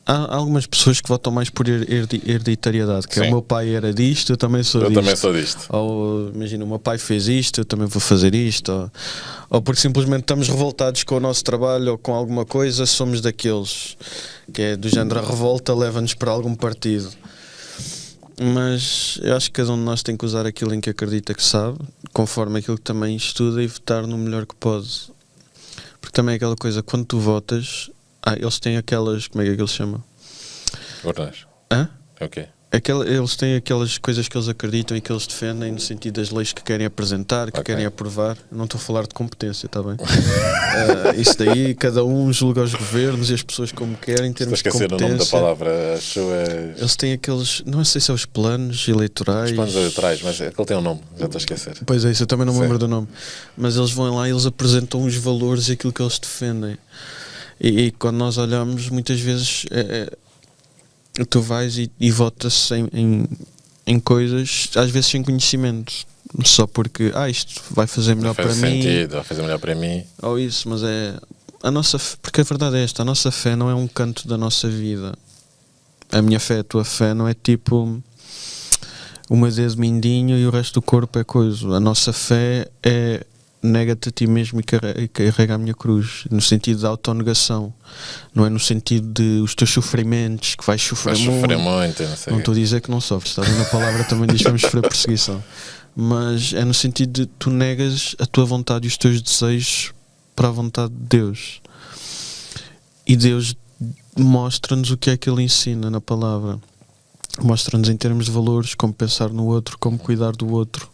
Há algumas pessoas que votam mais por hereditariedade, que é o meu pai era disto, eu também sou disto. Eu também sou disto. Ou imagina, o meu pai fez isto, eu também vou fazer isto. Ou porque simplesmente estamos revoltados com o nosso trabalho ou com alguma coisa, somos daqueles que é do género, a revolta leva-nos para algum partido. Mas eu acho que cada um de nós tem que usar aquilo em que acredita que sabe, conforme aquilo que também estuda, e votar no melhor que pode. Porque também é aquela coisa, quando tu votas, eles têm aquelas, como é que eles chamam? Urnas. Hã? É o quê? Eles têm aquelas coisas que eles acreditam e que eles defendem no sentido das leis que querem apresentar, que querem aprovar. Eu não estou a falar de competência, está bem? Isso daí, cada um julga os governos e as pessoas como querem em termos de competência. Estou a esquecer o nome da palavra, as suas... Eles têm aqueles, não sei se é os planos eleitorais. Os planos eleitorais, mas aquele tem um nome, já estou a esquecer. Pois é, isso eu também não me lembro do nome. Mas eles vão lá e eles apresentam os valores e aquilo que eles defendem. E quando nós olhamos, muitas vezes... tu vais e votas em coisas, às vezes sem conhecimento, só porque isto vai fazer melhor para mim. Vai fazer melhor para mim. Ou isso, mas é a nossa, porque a verdade é esta, a nossa fé não é um canto da nossa vida. A minha fé, a tua fé não é tipo o meu dedo mindinho e o resto do corpo é coisa. A nossa fé é nega-te a ti mesmo e carrega a minha cruz, no sentido da autonegação, não é no sentido de os teus sofrimentos, que vais sofrer muito, não estou a dizer que não sofres, está bem? A palavra também diz que vamos sofrer perseguição, mas é no sentido de tu negas a tua vontade e os teus desejos para a vontade de Deus, e Deus mostra-nos o que é que Ele ensina na palavra, mostra-nos em termos de valores, como pensar no outro, como cuidar do outro.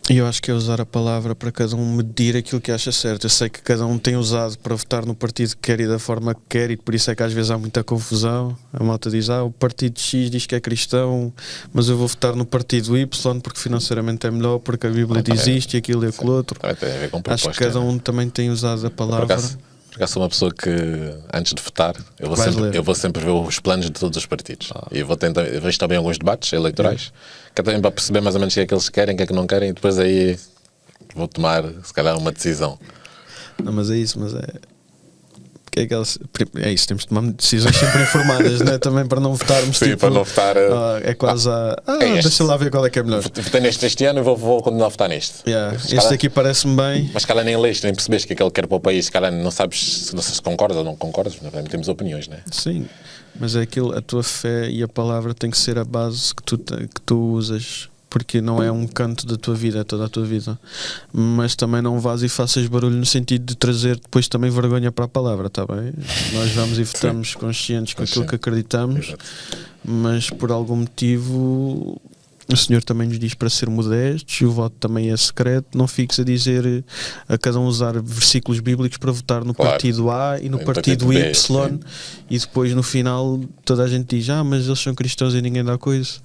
E eu acho que é usar a palavra para cada um medir aquilo que acha certo. Eu sei que cada um tem usado para votar no partido que quer e da forma que quer, e por isso é que às vezes há muita confusão. A malta diz, o partido X diz que é cristão, mas eu vou votar no partido Y porque financeiramente é melhor, porque a Bíblia diz isto e aquilo e aquilo outro. Acho que cada um também tem usado a palavra. Porque eu sou uma pessoa que, antes de votar, eu vou sempre ver os planos de todos os partidos. E eu vejo também alguns debates eleitorais, que é também para perceber mais ou menos o que é que eles querem, o que é que não querem, e depois aí vou tomar, se calhar, uma decisão. Não, mas é isso, mas é isso, temos de tomar decisões sempre informadas, né? Também para não votarmos. Sim, para não votar. É quase deixa lá ver qual é que é melhor. Votei neste ano e vou continuar a votar neste. Este aqui parece-me bem. Mas se calhar nem leste, nem percebes o que é que ele quer para o país, se calhar não sabes se concordas ou não concordas, temos opiniões, né? Sim, mas é aquilo, a tua fé e a palavra tem que ser a base que tu usas. Porque não é um canto da tua vida, é toda a tua vida. Mas também não vás e faças barulho no sentido de trazer depois também vergonha para a palavra, está bem? Nós vamos e votamos conscientes com aquilo que acreditamos, mas por algum motivo o Senhor também nos diz para ser modestos, e o voto também é secreto. Não fiques a dizer, a cada um usar versículos bíblicos para votar no partido A e no partido Y, e depois no final toda a gente diz, mas eles são cristãos e ninguém dá coisa.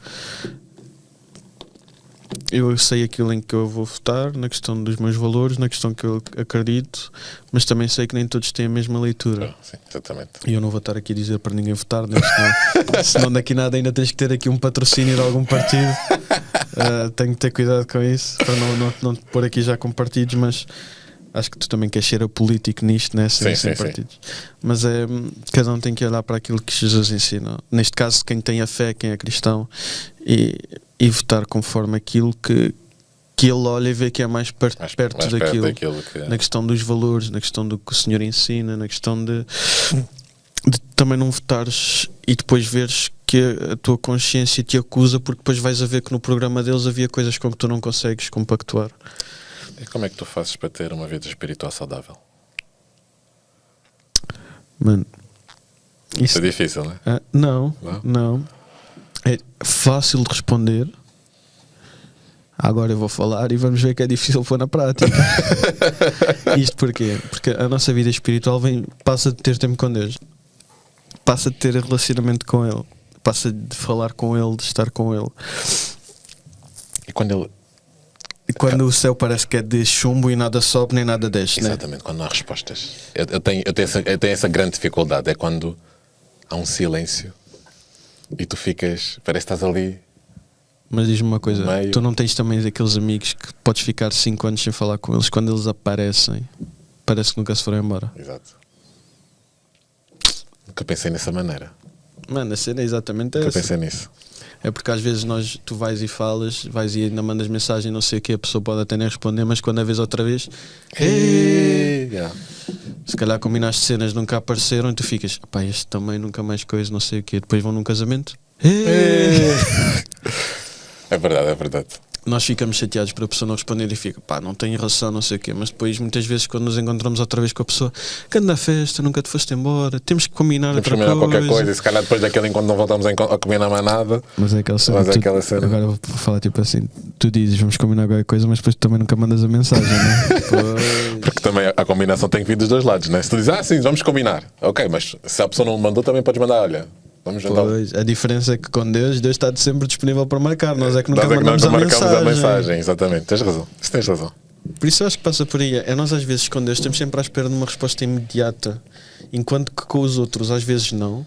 Eu sei aquilo em que eu vou votar, na questão dos meus valores, na questão que eu acredito, mas também sei que nem todos têm a mesma leitura. Sim, exatamente. E eu não vou estar aqui a dizer para ninguém votar, né? Senão daqui nada ainda tens que ter aqui um patrocínio de algum partido. Tenho que ter cuidado com isso, para não te pôr aqui já com partidos, mas acho que tu também queres ser apolítico nisto, né? Sem partidos. Mas cada um tem que olhar para aquilo que Jesus ensina. Neste caso, quem tem a fé, quem é cristão, e votar conforme aquilo que ele olha e vê que é mais perto daquilo que... Na questão dos valores, na questão do que o Senhor ensina, na questão de também não votares e depois veres que a tua consciência te acusa, porque depois vais a ver que no programa deles havia coisas com que tu não consegues compactuar. E como é que tu fazes para ter uma vida espiritual saudável? Mano, isso é difícil, não é? Não. É fácil de responder. Agora eu vou falar e vamos ver que é difícil pôr na prática. Isto porquê? Porque a nossa vida espiritual passa de ter tempo com Deus, passa de ter relacionamento com Ele, passa de falar com Ele, de estar com Ele. E quando o céu parece que é de chumbo e nada sobe nem nada desce. Exatamente, né? Quando não há respostas. Eu tenho essa grande dificuldade. É quando há um silêncio e tu ficas, parece que estás ali Mas diz-me uma coisa, Meio. tu não tens também aqueles amigos que podes ficar 5 anos sem falar com eles, quando eles aparecem, parece que nunca se foram embora. Exato. Nunca pensei dessa maneira. Mano, a cena é exatamente Nunca essa. pensei nisso. É porque às vezes tu vais e falas, vais e ainda mandas mensagem, não sei o que, a pessoa pode até nem responder, mas quando a vês outra vez, Yeah. se calhar combinaste cenas, nunca apareceram e tu ficas, pá, este também nunca mais coisa, não sei o que, depois vão num casamento. É verdade, é verdade. Nós ficamos chateados por a pessoa não responder e fica, pá, não tem relação, não sei o quê, mas depois muitas vezes quando nos encontramos outra vez com a pessoa, que anda na festa, nunca te foste embora, temos que combinar Temos que outra combinar coisa. qualquer coisa e se calhar depois daquele encontro não voltamos a combinar mais nada. Mas é aquela cena, Mas é aquela cena. agora vou falar tipo assim, tu dizes vamos combinar qualquer coisa, mas depois tu também nunca mandas a mensagem, não é? Pois. Porque também a combinação tem que vir dos dois lados, né? Se tu dizes, sim, vamos combinar. Ok, mas se a pessoa não mandou, também podes mandar, olha, vamos jantar. Pois, a diferença é que com Deus está sempre disponível para marcar, nós é que nunca Nós é que mandamos nunca a marcamos mensagem. a mensagem, exatamente. Tens razão. Isso tens razão. Por isso eu acho que passa por aí. É nós às vezes com Deus estamos sempre à espera de uma resposta imediata, enquanto que com os outros às vezes não.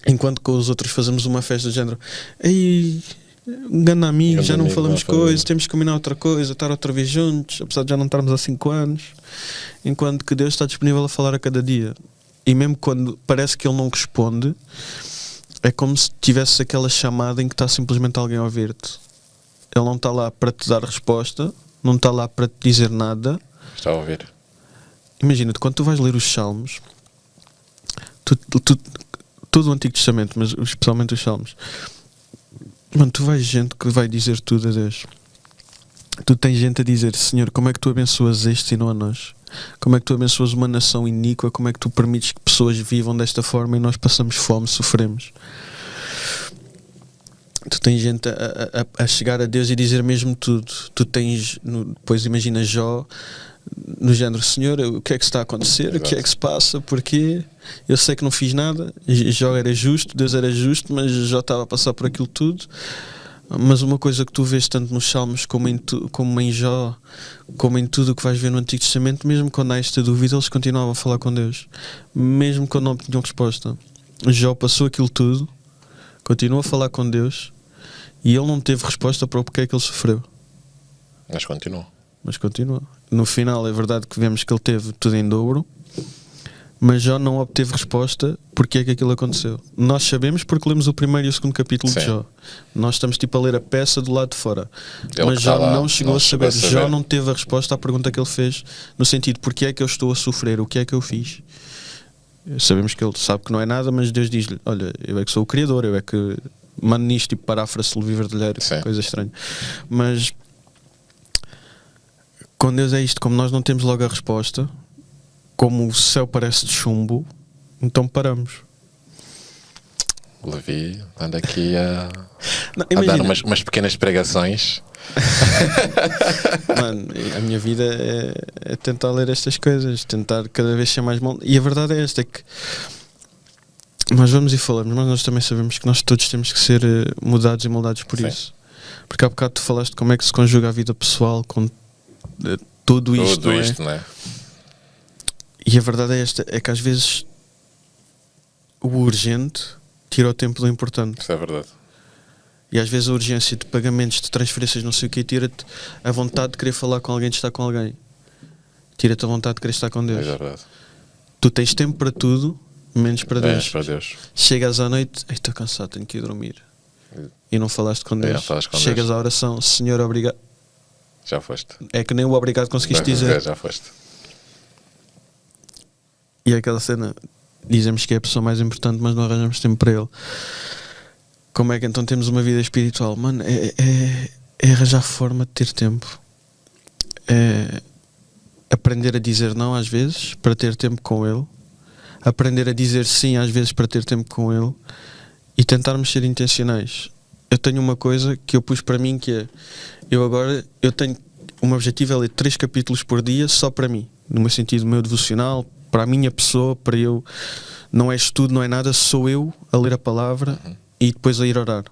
Enquanto que com os outros fazemos uma festa do género, ei, um grande amigo, já não falamos coisas, temos que combinar outra coisa, estar outra vez juntos, apesar de já não estarmos há 5 anos. Enquanto que Deus está disponível a falar a cada dia. E mesmo quando parece que Ele não responde, é como se tivesse aquela chamada em que está simplesmente alguém a ouvir-te. Ele não está lá para te dar resposta, não está lá para te dizer nada. Está a ouvir. Imagina-te, quando tu vais ler os Salmos, todo o Antigo Testamento, mas especialmente os Salmos, mano, tu vais gente que vai dizer tudo a Deus. Tu tens gente a dizer, Senhor, como é que tu abençoas estes e não a nós? Como é que tu abençoas uma nação iníqua? Como é que tu permites que pessoas vivam desta forma e nós passamos fome, sofremos? Tu tens gente a chegar a Deus e dizer mesmo tudo. Tu tens, depois imagina Jó, no género, Senhor, o que é que está a acontecer? Exato. O que é que se passa? Porquê? Eu sei que não fiz nada. Jó era justo, Deus era justo, mas Jó estava a passar por aquilo tudo. Mas uma coisa que tu vês tanto nos Salmos como em Jó, como em tudo o que vais ver no Antigo Testamento, mesmo quando há esta dúvida, eles continuavam a falar com Deus, mesmo quando não tinham resposta. Jó passou aquilo tudo, continuou a falar com Deus e ele não teve resposta para o porquê é que ele sofreu. Mas continuou. No final é verdade que vemos que ele teve tudo em dobro, mas Jó não obteve resposta porque é que aquilo aconteceu. Nós sabemos porque lemos o primeiro e o segundo capítulo. Sim. De Jó. Nós estamos tipo a ler a peça do lado de fora. Mas Jó não chegou a saber. Jó não teve a resposta à pergunta que ele fez, no sentido, porque é que eu estou a sofrer, o que é que eu fiz? Sabemos que ele sabe que não é nada, mas Deus diz-lhe, olha, eu é que sou o Criador, eu é que mando nisto, tipo paráfrase Silvio Verdilheiro, coisa estranha. Mas com Deus é isto, como nós não temos logo a resposta, como o céu parece de chumbo, então paramos. Levi anda aqui a dar umas pequenas pregações. Mano, a minha vida é tentar ler estas coisas, tentar cada vez ser mais bom. E a verdade é esta, é que nós vamos e falamos, mas nós também sabemos que nós todos temos que ser mudados e moldados por isso. Porque há bocado tu falaste como é que se conjuga a vida pessoal com tudo isto, não é? E a verdade é esta, é que às vezes o urgente tira o tempo do importante. Isso é verdade. E às vezes a urgência de pagamentos, de transferências, não sei o que, tira-te a vontade de querer falar com alguém, de estar com alguém. Tira-te a vontade de querer estar com Deus. É verdade. Tu tens tempo para tudo, menos para Deus. Para Deus. Chegas à noite, estou cansado, tenho que ir dormir. E não falaste com Deus. Chegas à oração, Senhor, obrigado. Já foste. É que nem o obrigado conseguiste dizer. Já foste. E é aquela cena, dizemos que é a pessoa mais importante, mas não arranjamos tempo para ele. Como é que então temos uma vida espiritual? Mano, é arranjar forma de ter tempo. É aprender a dizer não às vezes para ter tempo com ele. Aprender a dizer sim às vezes para ter tempo com ele. E tentarmos ser intencionais. Eu tenho uma coisa que eu pus para mim, que é, eu tenho, o meu objetivo é ler 3 capítulos por dia só para mim, no meu sentido, meu devocional, para a minha pessoa, para eu, não é estudo, não é nada, sou eu a ler a palavra e depois a ir orar.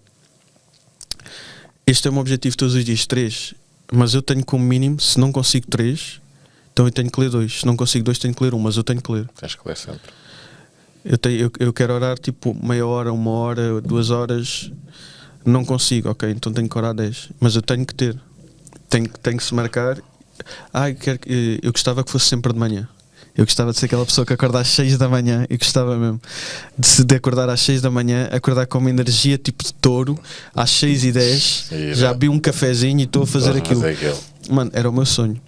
Este é o meu objetivo todos os dias, 3, mas eu tenho como mínimo, se não consigo 3, então eu tenho que ler 2, se não consigo 2 tenho que ler 1, mas eu tenho que ler. Tens que ler sempre. Eu quero orar tipo meia hora, 1 hora, 2 horas, não consigo, ok, então tenho que orar 10, mas eu tenho que ter, tenho que se marcar. Eu gostava que fosse sempre de manhã. Eu gostava de ser aquela pessoa que acorda às 6 da manhã. Eu gostava mesmo de acordar às 6 da manhã, acordar com uma energia tipo de touro, às 6h10, já bebi um cafezinho e estou a fazer aquilo. Mano, era o meu sonho.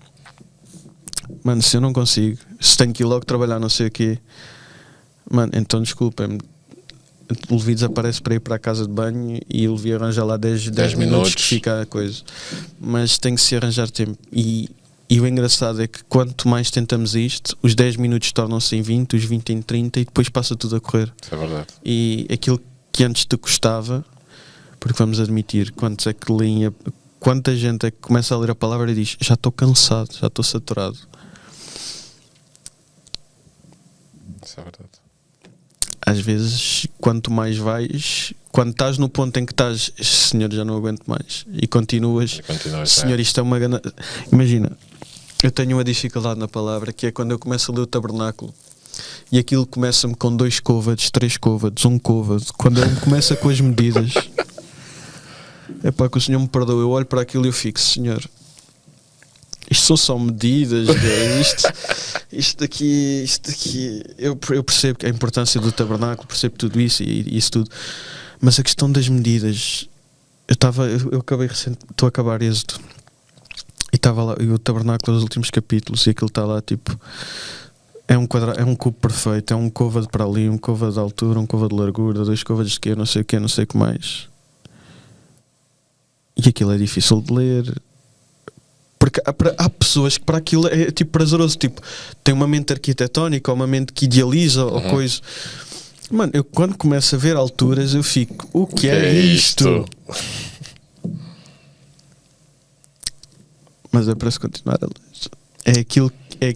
Mano, se eu não consigo, se tenho que ir logo trabalhar, não sei o quê, mano, então desculpem-me. O Levi desaparece para ir para a casa de banho e o Levi arranja lá 10 minutos que fica a coisa. Mas tem que se arranjar tempo. E o engraçado é que quanto mais tentamos isto, os 10 minutos tornam-se em 20, os 20 em 30 e depois passa tudo a correr. Isso é verdade. E aquilo que antes te custava, porque vamos admitir, quanta gente é que começa a ler a palavra e diz: já estou cansado, já estou saturado. Isso é verdade. Às vezes, quanto mais vais, quando estás no ponto em que estás, Senhor, já não aguento mais, e continuas Senhor, isto é uma grande... Imagina, eu tenho uma dificuldade na palavra, que é quando eu começo a ler o tabernáculo e aquilo começa-me com 2 côvados, 3 côvados, 1 côvado. Quando ele começa com as medidas, é para que o Senhor me perdoe. Eu olho para aquilo e eu fico: Senhor, isto são só medidas, isto daqui eu percebo a importância do tabernáculo, percebo tudo isso e isso tudo, mas a questão das medidas, eu acabei recente, estou a acabar Êxodo e estava lá, e o tabernáculo, os últimos capítulos, e aquilo está lá tipo, é um cubo perfeito, é um côvado para ali, um côvado de altura, um côvado de largura, 2 côvados de quê, não sei o que mais, e aquilo é difícil de ler. Porque há pessoas que para aquilo é tipo prazeroso, tipo, tem uma mente arquitetónica ou uma mente que idealiza ou coisa. Mano, eu quando começo a ver alturas eu fico: o que é isto? Mas é para se continuar a ler. É aquilo que é.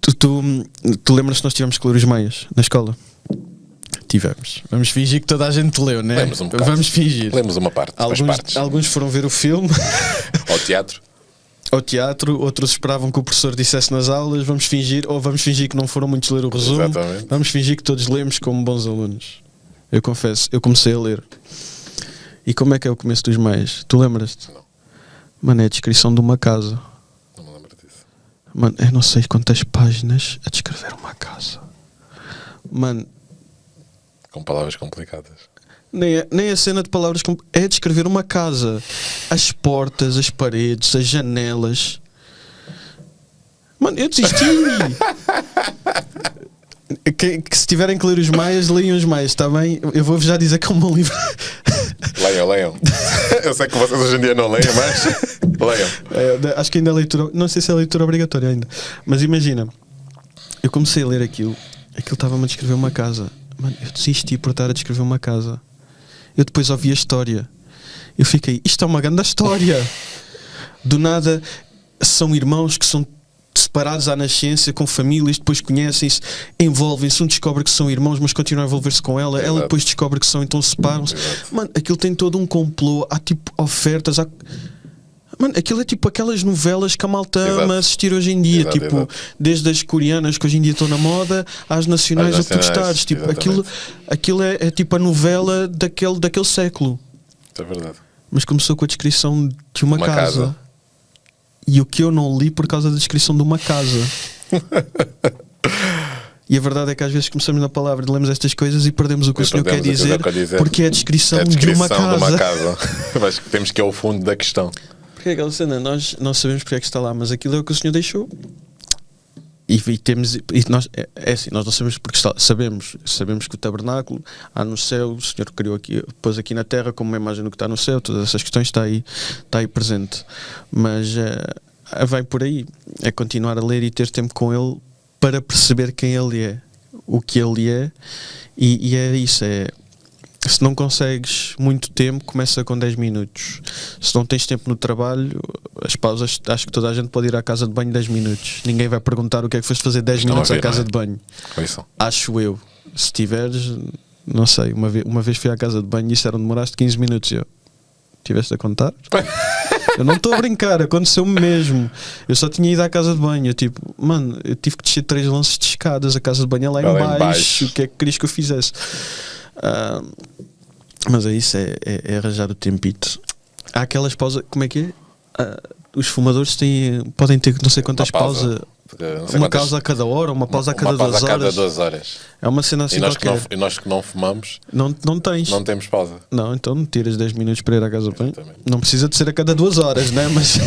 Tu lembras que nós tivemos que ler os Maias na escola? Tivemos. Vamos fingir que toda a gente leu, né? Lemos um bocado. Vamos fingir. Lemos uma parte. Alguns foram ver o filme. Ao teatro. Outros esperavam que o professor dissesse nas aulas. Vamos fingir que não foram muitos ler o resumo. Exatamente. Vamos fingir que todos lemos como bons alunos. Eu confesso, eu comecei a ler. E como é que é o começo dos Maias? Tu lembras-te? Não. Mano, é a descrição de uma casa. Não me lembro disso. Mano, eu não sei quantas páginas a descrever uma casa. Mano, com palavras complicadas. Nem a cena de palavras é descrever uma casa. As portas, as paredes, as janelas. Mano, eu desisti. que se tiverem que ler os Maias, leiam os Maias, está bem? Eu vou-vos já dizer que é um bom livro. Leiam. Eu sei que vocês hoje em dia não leiam, mas leiam. Acho que ainda é leitura. Não sei se é leitura obrigatória ainda. Mas imagina, eu comecei a ler aquilo estava-me a descrever uma casa. Mano, eu desisti por estar a descrever uma casa. Eu depois ouvi a história. Eu fiquei: isto é uma grande história. Do nada, são irmãos que são separados à nascença, com famílias, depois conhecem-se, envolvem-se, um descobre que são irmãos, mas continuam a envolver-se com ela. Ela depois descobre que são, então separam-se. Mano, aquilo tem todo um complô. Há tipo ofertas, Mano, aquilo é tipo aquelas novelas que a malta ama assistir hoje em dia, desde as coreanas que hoje em dia estão na moda, às nacionais, o que tu gostares, tipo, aquilo é tipo a novela daquele século. Isso é verdade. Mas começou com a descrição de uma casa. E o que eu não li por causa da descrição de uma casa. E a verdade é que às vezes começamos na palavra, lemos estas coisas e perdemos o que o Senhor quer dizer, porque é a descrição de uma casa. Mas temos que ir ao fundo da questão. Porque é aquela cena, nós não sabemos porque é que está lá, mas aquilo é o que o Senhor deixou. E nós, é assim, nós não sabemos porque sabemos que o tabernáculo há no céu, o Senhor criou aqui, pôs aqui na terra como uma imagem do que está no céu, todas essas questões está aí presente. Mas vai por aí, é continuar a ler e ter tempo com Ele para perceber quem Ele é, o que Ele é, e é isso, se não consegues muito tempo, começa com 10 minutos. Se não tens tempo no trabalho, as pausas, acho que toda a gente pode ir à casa de banho 10 minutos. Ninguém vai perguntar o que é que foste fazer 10 minutos à casa de banho. Acho eu. Se tiveres, não sei, uma vez fui à casa de banho e disseram demoraste 15 minutos. Eu, tiveste a contar? Eu não estou a brincar, aconteceu-me mesmo. Eu só tinha ido à casa de banho. Eu tive que descer 3 lances de escadas. A casa de banho é lá em baixo. O que é que querias que eu fizesse? Mas é isso, é arranjar o tempito. Há aquelas pausas, como é que é? Os fumadores podem ter não sei quantas pausas. Uma pausa a cada hora, uma pausa a cada 2 horas. É uma cena assim qualquer. E nós que não fumamos, não tens. Não temos pausa. Não, então tiras 10 minutos para ir à casa bem. Não precisa de ser a cada 2 horas, né? Mas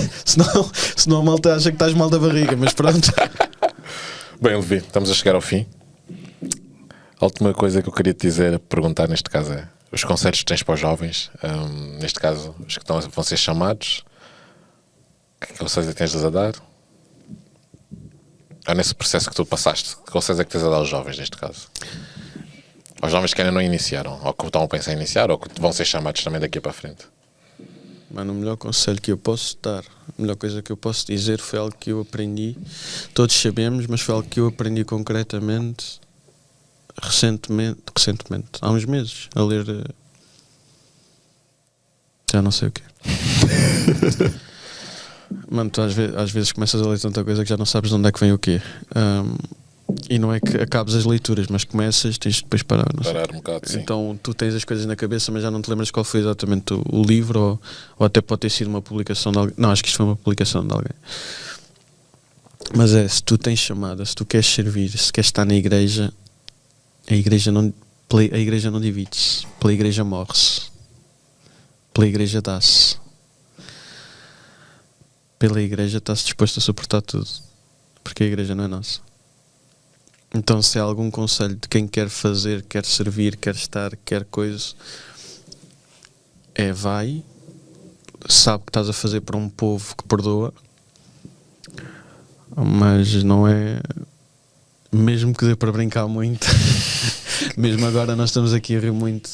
senão a malta acha que estás mal da barriga, mas pronto. Bem, Levi, estamos a chegar ao fim. A última coisa que eu queria te dizer, perguntar neste caso é os conselhos que tens para os jovens, neste caso os que vão ser chamados, que conselhos é que tens a dar? Nesse processo que tu passaste, que conselhos é que tens a dar aos jovens neste caso? Aos jovens que ainda não iniciaram, ou que estão a pensar em iniciar, ou que vão ser chamados também daqui para a frente. Mano, o melhor conselho que eu posso dar, a melhor coisa que eu posso dizer foi algo que eu aprendi, todos sabemos, mas foi algo que eu aprendi concretamente recentemente, há uns meses, a ler já não sei o quê. Mano, tu às vezes começas a ler tanta coisa que já não sabes de onde é que vem o quê. E não é que acabes as leituras, mas começas, tens de depois parar. Parar um bocado, sim. Então tu tens as coisas na cabeça, mas já não te lembras qual foi exatamente o livro, ou até pode ter sido uma publicação de alguém. Não, acho que isto foi uma publicação de alguém. Mas se tu tens chamada, se tu queres servir, se queres estar na igreja, a igreja não divide-se, pela igreja morre-se, pela igreja dá-se. Pela igreja está-se disposto a suportar tudo, porque a igreja não é nossa. Então, se há algum conselho de quem quer fazer, quer servir, quer estar, quer coisa, vai, sabe que estás a fazer para um povo que perdoa, mas não é, mesmo que dê para brincar muito, mesmo agora nós estamos aqui a rir muito,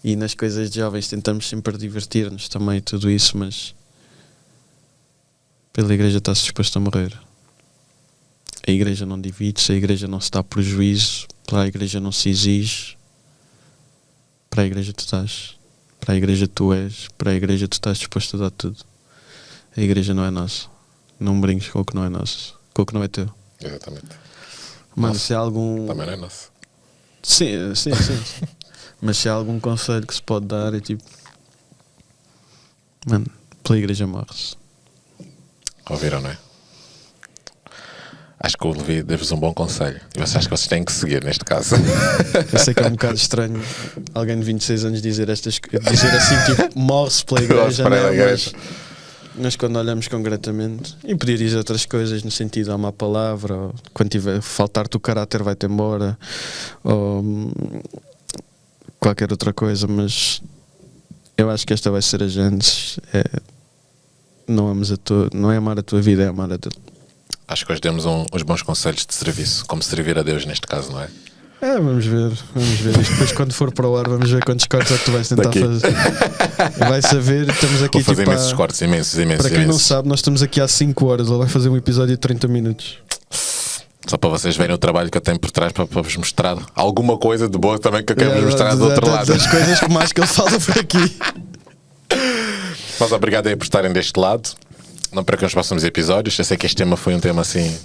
e nas coisas de jovens tentamos sempre divertir-nos também, tudo isso, mas pela igreja está-se disposto a morrer. A igreja não divide-se, a igreja não se dá prejuízo, para a igreja não se exige, para a igreja tu estás, para a igreja tu és, para a igreja tu estás disposto a dar tudo. A igreja não é nossa. Não brinques com o que não é nosso, com o que não é teu. Exatamente. Mano, se há algum... Também não é nosso. Sim. Mas se há algum conselho que se pode dar, é tipo... Mano, pela igreja morre-se. Ouviram, não é? Acho que o Levi deu-vos um bom conselho. E vocês acham que vocês têm que seguir neste caso. Eu sei que é um bocado estranho alguém de 26 anos dizer assim, tipo, morre-se pela igreja, mas quando olhamos concretamente, e podia dizer outras coisas no sentido de há uma palavra, ou quando tiver faltar-te o caráter vai-te embora, ou qualquer outra coisa, mas eu acho que esta vai ser a Gênesis. Não é amar a tua vida, é amar a Deus. Acho que hoje demos uns bons conselhos de serviço, como servir a Deus neste caso, não é? Vamos ver. E depois quando for para o ar vamos ver quantos cortes é que tu vais tentar fazer. Vais saber, estamos aqui. Vou fazer imensos cortes, imensos. Para quem não sabe, nós estamos aqui há 5 horas, ele vai fazer um episódio de 30 minutos. Só para vocês verem o trabalho que eu tenho por trás, para vos mostrar alguma coisa de boa também que eu quero vos mostrar do outro lado. Das coisas que mais que ele fala por aqui. Mas obrigado aí por estarem deste lado. Não percam os próximos episódios. Eu sei que este tema foi um tema assim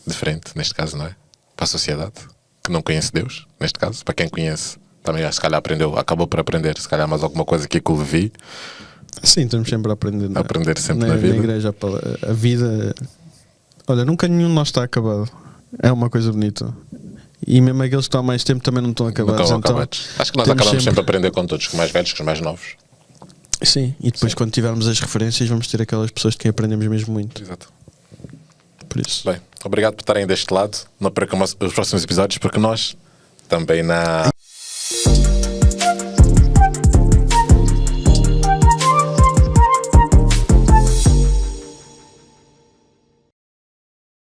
diferente, neste caso, não é? Para a sociedade que não conhece Deus, neste caso. Para quem conhece, também se calhar acabou por aprender, se calhar mais alguma coisa aqui que o Levi. Sim, estamos sempre a aprender. A aprender sempre na vida. Na igreja, a vida. Olha, nunca nenhum de nós está acabado. É uma coisa bonita. E mesmo aqueles que estão há mais tempo também não estão acabados. Acho que nós acabamos sempre a aprender com todos, com os mais velhos, com os mais novos. Sim, e depois quando tivermos as referências vamos ter aquelas pessoas de quem aprendemos mesmo muito. Exato. Por isso. Bem, obrigado por estarem deste lado. Não percam os próximos episódios, porque nós também não.